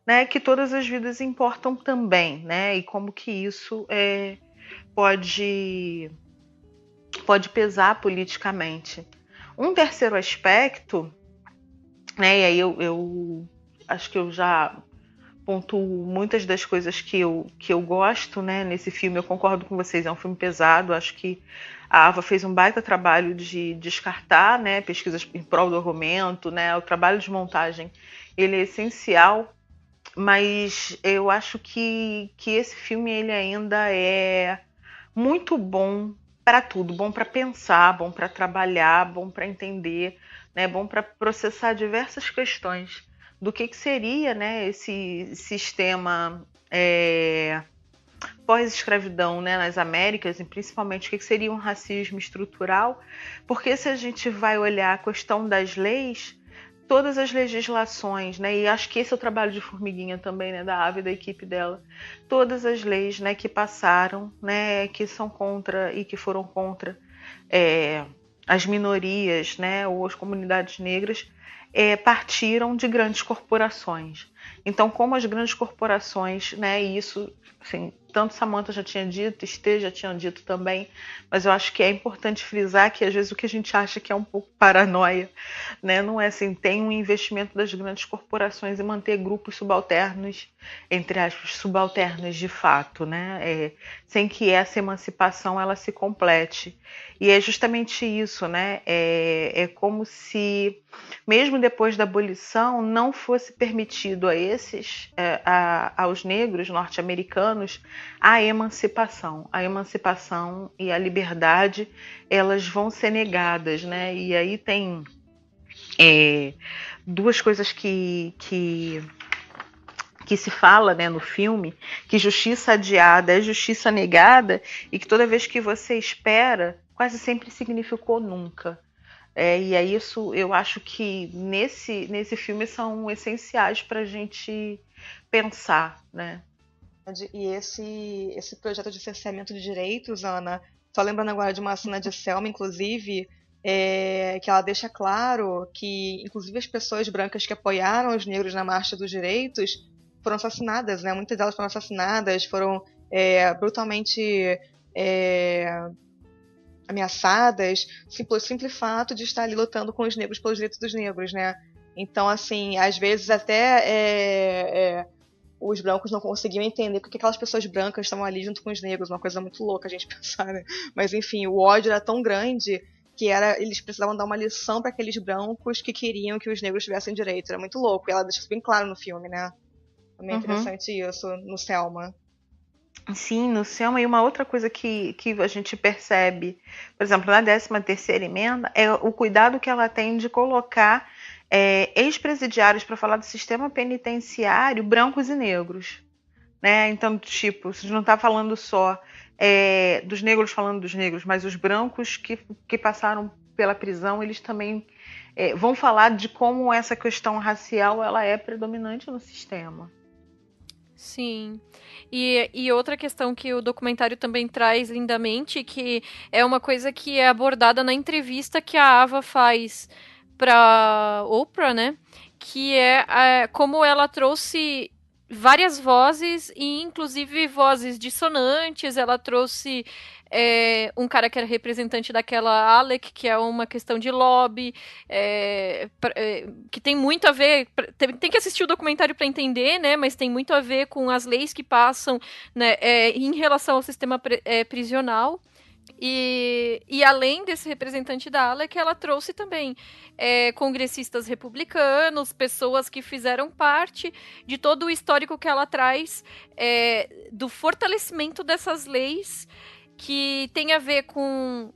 né, que todas as vidas importam também, né, e como que isso pode pesar politicamente. Um terceiro aspecto, né, e aí eu acho que eu já pontuo muitas das coisas que eu gosto, né, nesse filme. Eu concordo com vocês, é um filme pesado. Acho que a Ava fez um baita trabalho de descartar, né, pesquisas em prol do argumento, né, o trabalho de montagem ele é essencial, mas eu acho que esse filme ele ainda é muito bom para tudo, bom para pensar, bom para trabalhar, bom para entender, né, bom para processar diversas questões do que seria, né, esse sistema pós-escravidão, né, nas Américas, e principalmente o que seria um racismo estrutural, porque se a gente vai olhar a questão das leis, todas as legislações, né, e acho que esse é o trabalho de Formiguinha também, né, da Ava e da equipe dela, todas as leis, né, que passaram, né, que são contra e que foram contra as minorias, né, ou as comunidades negras, partiram de grandes corporações. Então, como as grandes corporações, né, e isso, assim, tanto Samantha já tinha dito, Estê já tinha dito também, mas eu acho que é importante frisar que às vezes o que a gente acha que é um pouco paranoia, né, não é assim, tem um investimento das grandes corporações em manter grupos subalternos, entre aspas, subalternos de fato, né, sem que essa emancipação ela se complete. E é justamente isso, né, é como se, mesmo depois da abolição, não fosse permitido aos negros norte-americanos a emancipação e a liberdade, elas vão ser negadas, né? E aí tem duas coisas que se fala, né, no filme, que justiça adiada é justiça negada, e que toda vez que você espera, quase sempre significou nunca. E é isso, eu acho que nesse filme são essenciais para a gente pensar, né? E esse projeto de cerceamento de direitos, Ana, só lembrando agora de uma cena de Selma, inclusive, que ela deixa claro que, inclusive, as pessoas brancas que apoiaram os negros na Marcha dos Direitos foram assassinadas, né? Muitas delas foram assassinadas, foram brutalmente ameaçadas, pelo simples fato de estar ali lutando com os negros pelos direitos dos negros, né? Então, assim, às vezes até os brancos não conseguiam entender porque aquelas pessoas brancas estavam ali junto com os negros, uma coisa muito louca a gente pensar, né? Mas, enfim, o ódio era tão grande que eles precisavam dar uma lição para aqueles brancos que queriam que os negros tivessem direito. Era muito louco, e ela deixa isso bem claro no filme, né? Também é interessante isso, no Selma. Sim, no Selma. E uma outra coisa que a gente percebe, por exemplo, na 13ª emenda, é o cuidado que ela tem de colocar ex-presidiários para falar do sistema penitenciário brancos e negros, né? Então, tipo, a gente não está falando só dos negros falando dos negros, mas os brancos que passaram pela prisão, eles também vão falar de como essa questão racial ela é predominante no sistema. Sim. E outra questão que o documentário também traz lindamente, que é uma coisa que é abordada na entrevista que a Ava faz para Oprah, né? Que é como ela trouxe várias vozes, e inclusive vozes dissonantes. Ela trouxe um cara que era representante daquela ALEC, que é uma questão de lobby, que tem muito a ver, tem que assistir o documentário para entender, né, mas tem muito a ver com as leis que passam, né, em relação ao sistema prisional. E além desse representante da ALEC, ela trouxe também congressistas republicanos, pessoas que fizeram parte de todo o histórico que ela traz do fortalecimento dessas leis, que tem a ver com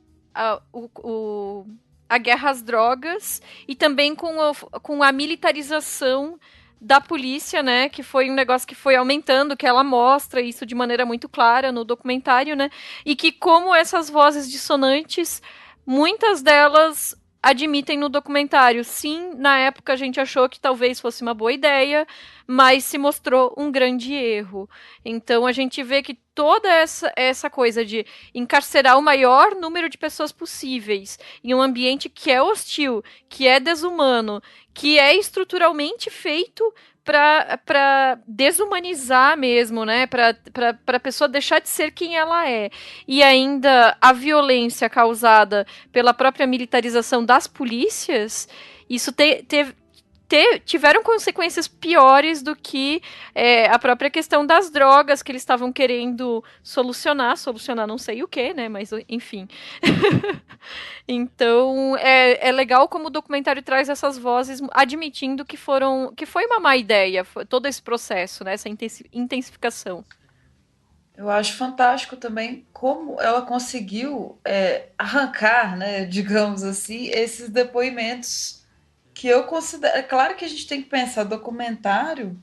a guerra às drogas e também com a militarização da polícia, né, que foi um negócio que foi aumentando, que ela mostra isso de maneira muito clara no documentário, né, e que como essas vozes dissonantes, muitas delas admitem no documentário, sim, na época a gente achou que talvez fosse uma boa ideia, mas se mostrou um grande erro. Então a gente vê que toda essa coisa de encarcerar o maior número de pessoas possíveis em um ambiente que é hostil, que é desumano, que é estruturalmente feito para desumanizar mesmo, né? Para a pessoa deixar de ser quem ela é. E ainda a violência causada pela própria militarização das polícias, isso tiveram consequências piores do que a própria questão das drogas que eles estavam querendo solucionar não sei o que, né, mas enfim. Então é legal como o documentário traz essas vozes admitindo que foi uma má ideia, todo esse processo, né, essa intensificação. Eu acho fantástico também como ela conseguiu arrancar, né, digamos assim, esses depoimentos que eu considero... É claro que a gente tem que pensar, documentário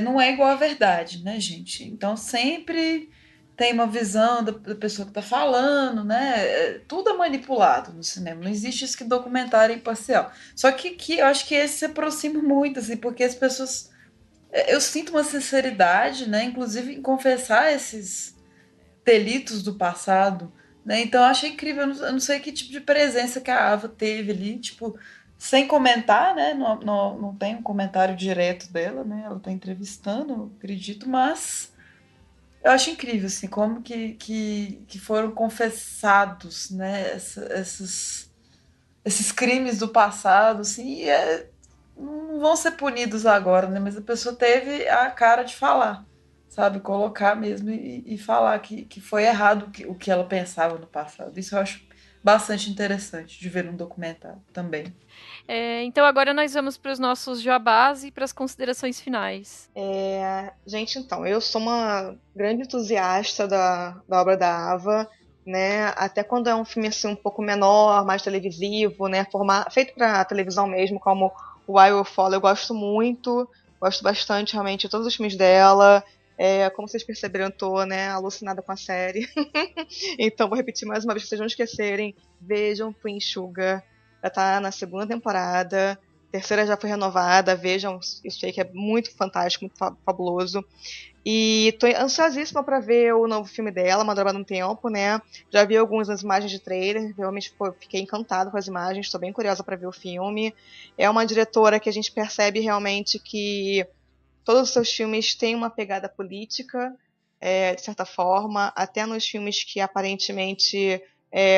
não é igual à verdade, né, gente? Então sempre tem uma visão da pessoa que está falando, né? Tudo é manipulado no cinema. Não existe isso que documentário é imparcial. Só que eu acho que esse se aproxima muito, assim, porque as pessoas... Eu sinto uma sinceridade, né? Inclusive em confessar esses delitos do passado, né? Então eu achei incrível. Eu não sei que tipo de presença que a Ava teve ali, tipo, sem comentar, né? Não tem um comentário direto dela, né? Ela está entrevistando, eu acredito, mas... Eu acho incrível, assim, como que foram confessados, né, esses crimes do passado, assim, não vão ser punidos agora, né, mas a pessoa teve a cara de falar, sabe, colocar mesmo e falar que foi errado o que ela pensava no passado. Isso eu acho bastante interessante de ver num documentário também. Então agora nós vamos para os nossos jabás e para as considerações finais. Gente, então, eu sou uma grande entusiasta da obra da Ava, né? Até quando é um filme assim, um pouco menor, mais televisivo, né? Feito para televisão mesmo, como o I Will Follow, eu gosto muito, gosto bastante realmente de todos os filmes dela. Como vocês perceberam, eu tô, né, alucinada com a série. Então vou repetir mais uma vez, pra vocês não esquecerem. Vejam Queen Sugar, já tá na 2ª temporada. A 3ª já foi renovada, vejam isso aí que é muito fantástico, muito fabuloso. E tô ansiosíssima pra ver o novo filme dela, Madrugada no Tempo, né? Já vi algumas imagens de trailer, realmente fiquei encantada com as imagens, tô bem curiosa pra ver o filme. É uma diretora que a gente percebe realmente que todos os seus filmes têm uma pegada política, de certa forma, até nos filmes que aparentemente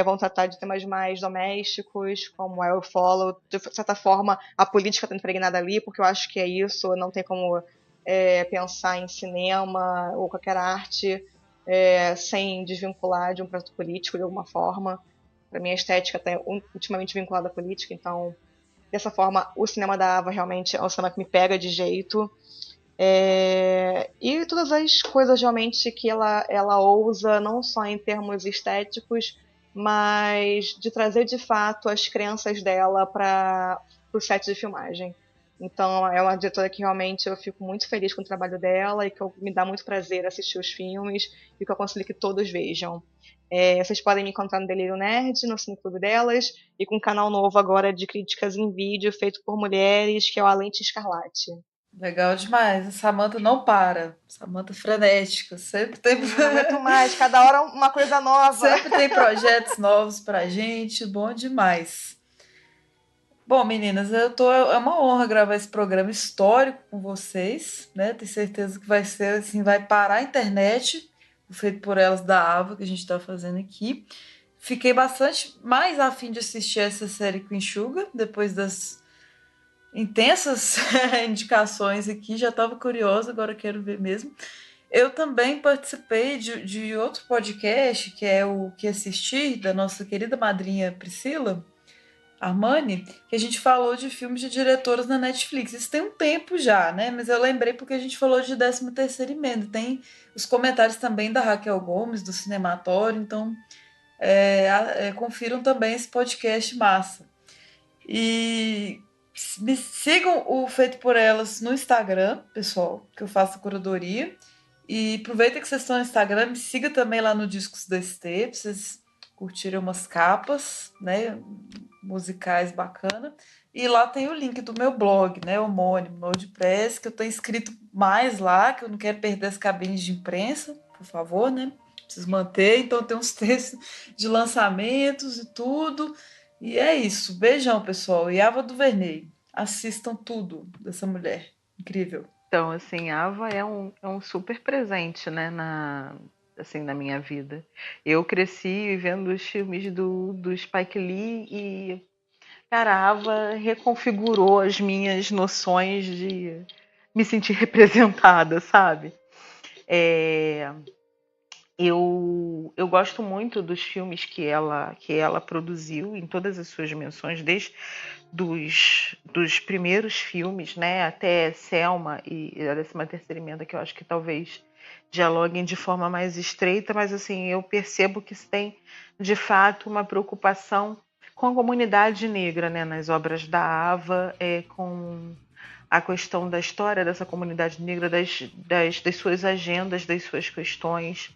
vão tratar de temas mais domésticos, como I Will Follow. De certa forma, a política está impregnada ali, porque eu acho que é isso, não tem como pensar em cinema ou qualquer arte sem desvincular de um projeto político de alguma forma. Para mim, a estética está ultimamente vinculada à política, então, dessa forma, o cinema da Ava realmente é um cinema que me pega de jeito. E todas as coisas realmente que ela ousa, não só em termos estéticos, mas de trazer de fato as crenças dela para o set de filmagem. Então é uma diretora que realmente eu fico muito feliz com o trabalho dela e que me dá muito prazer assistir os filmes e que eu aconselho que todos vejam. Vocês podem me encontrar no Delírio Nerd, no Cineclube delas, e com um canal novo agora de críticas em vídeo feito por mulheres, que é o A Lente Escarlate. Legal demais. A Samantha não para. Samantha frenética. Sempre tem. Não aguento mais. Cada hora uma coisa nova. Sempre tem projetos novos pra gente. Bom demais. Bom, meninas, é uma honra gravar esse programa histórico com vocês, né? Tenho certeza que vai ser assim, vai parar a internet, o Feito por Elas da Ava, que a gente está fazendo aqui. Fiquei bastante mais a fim de assistir essa série Queen Sugar, depois das intensas indicações aqui, já estava curiosa, agora quero ver mesmo. Eu também participei de outro podcast, que é o Que Assistir, da nossa querida madrinha Priscila Armani, que a gente falou de filmes de diretoras na Netflix. Isso tem um tempo já, né? Mas eu lembrei porque a gente falou de 13ª Emenda. Tem os comentários também da Raquel Gomes, do Cinematório, então confiram também esse podcast massa. E me sigam o Feito por Elas no Instagram, pessoal, que eu faço curadoria. E aproveita que vocês estão no Instagram, me siga também lá no Discos da ST, pra vocês curtirem umas capas, né, musicais bacana. E lá tem o link do meu blog, né, homônimo, no WordPress, que eu tô inscrito mais lá, que eu não quero perder as cabines de imprensa, por favor, né? Preciso manter, então tem uns textos de lançamentos e tudo. E é isso. Beijão, pessoal. E Ava DuVernay. Assistam tudo dessa mulher. Incrível. Então, assim, Ava é um super presente, né, na minha vida. Eu cresci vendo os filmes do Spike Lee e, cara, a Ava reconfigurou as minhas noções de me sentir representada, sabe? Eu gosto muito dos filmes que ela produziu em todas as suas dimensões, desde dos primeiros filmes, né, até Selma e a 13ª Emenda, que eu acho que talvez dialoguem de forma mais estreita, mas assim, eu percebo que tem de fato uma preocupação com a comunidade negra, né, nas obras da Ava, com a questão da história dessa comunidade negra, das suas agendas, das suas questões,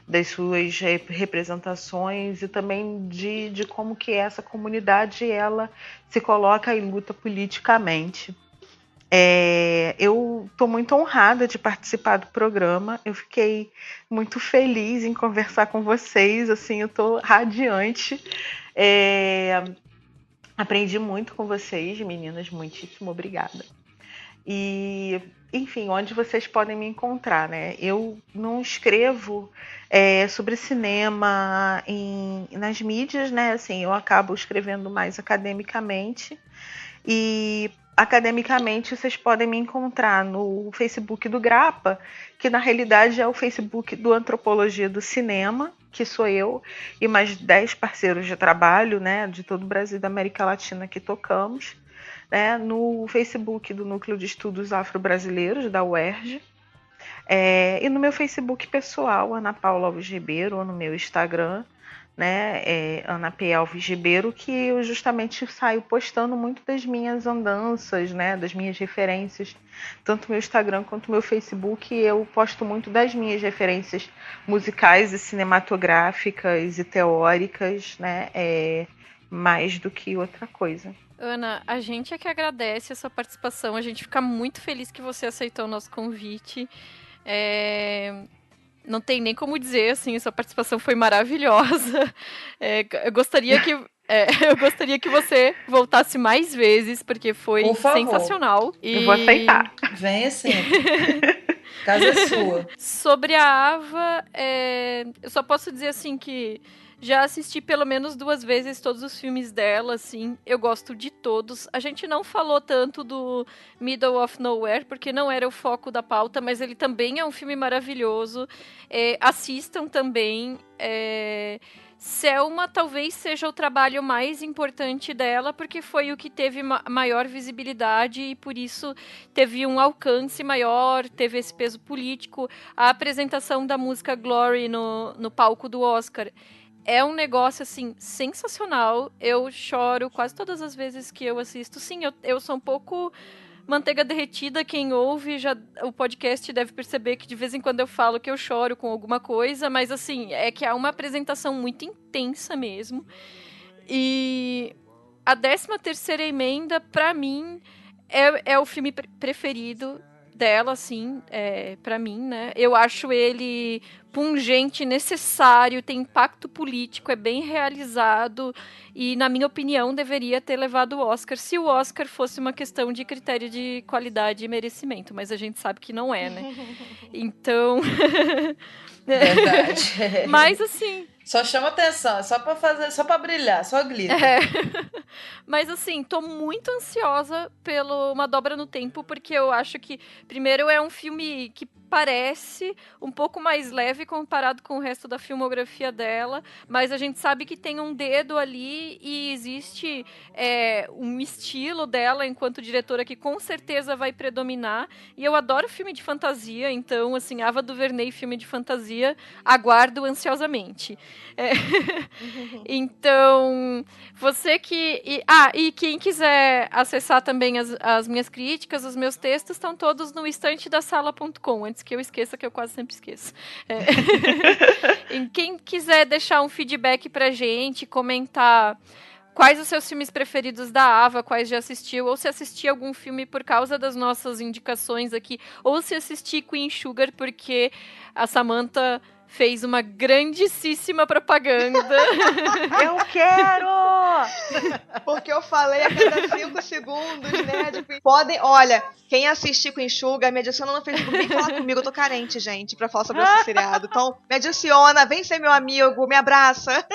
das suas representações e também de como que essa comunidade ela se coloca e luta politicamente. Eu estou muito honrada de participar do programa, eu fiquei muito feliz em conversar com vocês, assim, eu estou radiante. Aprendi muito com vocês, meninas, muitíssimo obrigada. E, enfim, onde vocês podem me encontrar, né? Eu não escrevo sobre cinema nas mídias, né? Assim, eu acabo escrevendo mais academicamente. E academicamente vocês podem me encontrar no Facebook do Grapa, que na realidade é o Facebook do Antropologia do Cinema, que sou eu e mais 10 parceiros de trabalho, né, de todo o Brasil e da América Latina que tocamos, né, no Facebook do Núcleo de Estudos Afro-Brasileiros, da UERJ, e no meu Facebook pessoal, Ana Paula Alves Ribeiro, ou no meu Instagram, né, Ana P. Alves Ribeiro, que eu justamente saio postando muito das minhas andanças, né, das minhas referências, tanto meu Instagram quanto meu Facebook, eu posto muito das minhas referências musicais e cinematográficas e teóricas, né, mais do que outra coisa. Ana, a gente é que agradece a sua participação, a gente fica muito feliz que você aceitou o nosso convite. Não tem nem como dizer, assim, sua participação foi maravilhosa. Eu gostaria que você voltasse mais vezes, porque foi sensacional. Eu vou aceitar. Venha sempre. Casa é sua. Sobre a Ava, eu só posso dizer, assim, que já assisti pelo menos 2 vezes todos os filmes dela, assim, eu gosto de todos. A gente não falou tanto do Middle of Nowhere, porque não era o foco da pauta, mas ele também é um filme maravilhoso. Assistam também. Selma talvez seja o trabalho mais importante dela, porque foi o que teve maior visibilidade e por isso teve um alcance maior, teve esse peso político. A apresentação da música Glory no palco do Oscar é um negócio, assim, sensacional. Eu choro quase todas as vezes que eu assisto. Sim, eu sou um pouco manteiga derretida. Quem ouve o podcast deve perceber que de vez em quando eu falo que eu choro com alguma coisa. Mas, assim, é que é uma apresentação muito intensa mesmo. E a 13ª Emenda, pra mim, é o filme preferido dela, assim, pra mim, né? Eu acho ele pungente, necessário, tem impacto político, é bem realizado e, na minha opinião, deveria ter levado o Oscar, se o Oscar fosse uma questão de critério de qualidade e merecimento, mas a gente sabe que não é, né? Então... Verdade. Mas, assim... Só chama atenção, só pra brilhar, só glitter. Mas, assim, tô muito ansiosa pelo Uma Dobra no Tempo, porque eu acho que, primeiro, é um filme que parece um pouco mais leve comparado com o resto da filmografia dela, mas a gente sabe que tem um dedo ali e existe um estilo dela enquanto diretora que com certeza vai predominar, e eu adoro filme de fantasia, então, assim, Ava DuVernay, filme de fantasia, aguardo ansiosamente. Então, você que... E quem quiser acessar também as minhas críticas, os meus textos, estão todos no estantedasala.com, antes que eu esqueça, que eu quase sempre esqueço. E quem quiser deixar um feedback pra gente, comentar quais os seus filmes preferidos da Ava, quais já assistiu, ou se assistiu algum filme por causa das nossas indicações aqui, ou se assistiu Queen Sugar, porque a Samantha fez uma grandíssima propaganda. Eu quero! Porque eu falei a cada 5 segundos, né? Podem, olha, quem assistir com Enxuga, me adiciona no Facebook, vem falar comigo, eu tô carente, gente, pra falar sobre esse seriado. Então, me adiciona, vem ser meu amigo, me abraça.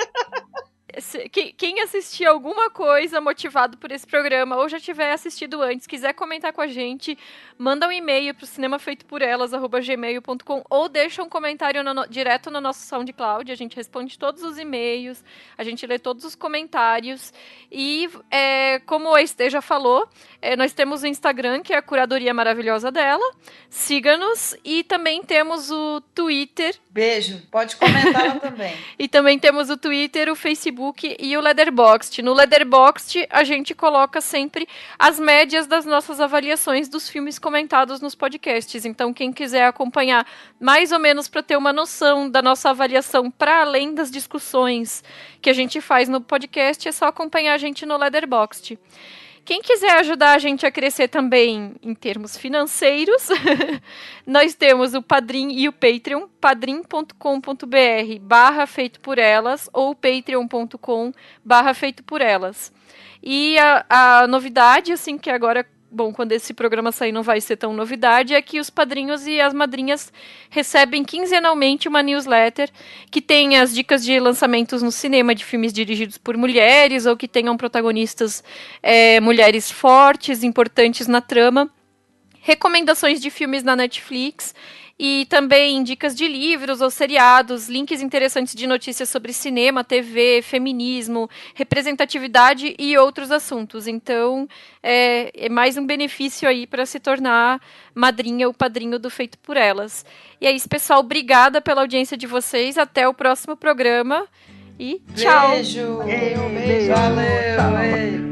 Quem assistir alguma coisa motivado por esse programa ou já tiver assistido antes, quiser comentar com a gente, manda um e-mail pro cinemafeitoporelas@gmail.com ou deixa um comentário direto no nosso SoundCloud. A gente responde todos os e-mails, a gente lê todos os comentários e, como a Estê já falou, nós temos o Instagram, que é a curadoria maravilhosa dela. Siga-nos e também temos o Twitter. Beijo, pode comentar lá também. E também temos o Twitter, o Facebook Facebook e o Letterboxd. No Letterboxd, a gente coloca sempre as médias das nossas avaliações dos filmes comentados nos podcasts. Então, quem quiser acompanhar mais ou menos para ter uma noção da nossa avaliação para além das discussões que a gente faz no podcast, é só acompanhar a gente no Letterboxd. Quem quiser ajudar a gente a crescer também em termos financeiros, nós temos o Padrim e o Patreon, padrim.com.br/feitoporelas ou patreon.com/feitoporelas. E a novidade, assim, que agora, bom, quando esse programa sair não vai ser tão novidade, é que os padrinhos e as madrinhas recebem quinzenalmente uma newsletter que tem as dicas de lançamentos no cinema de filmes dirigidos por mulheres ou que tenham protagonistas mulheres fortes, importantes na trama, recomendações de filmes na Netflix e também dicas de livros ou seriados, links interessantes de notícias sobre cinema, TV, feminismo, representatividade e outros assuntos. Então, é mais um benefício aí para se tornar madrinha ou padrinho do Feito por Elas. E é isso, pessoal. Obrigada pela audiência de vocês. Até o próximo programa. E tchau! Beijo! Valeu!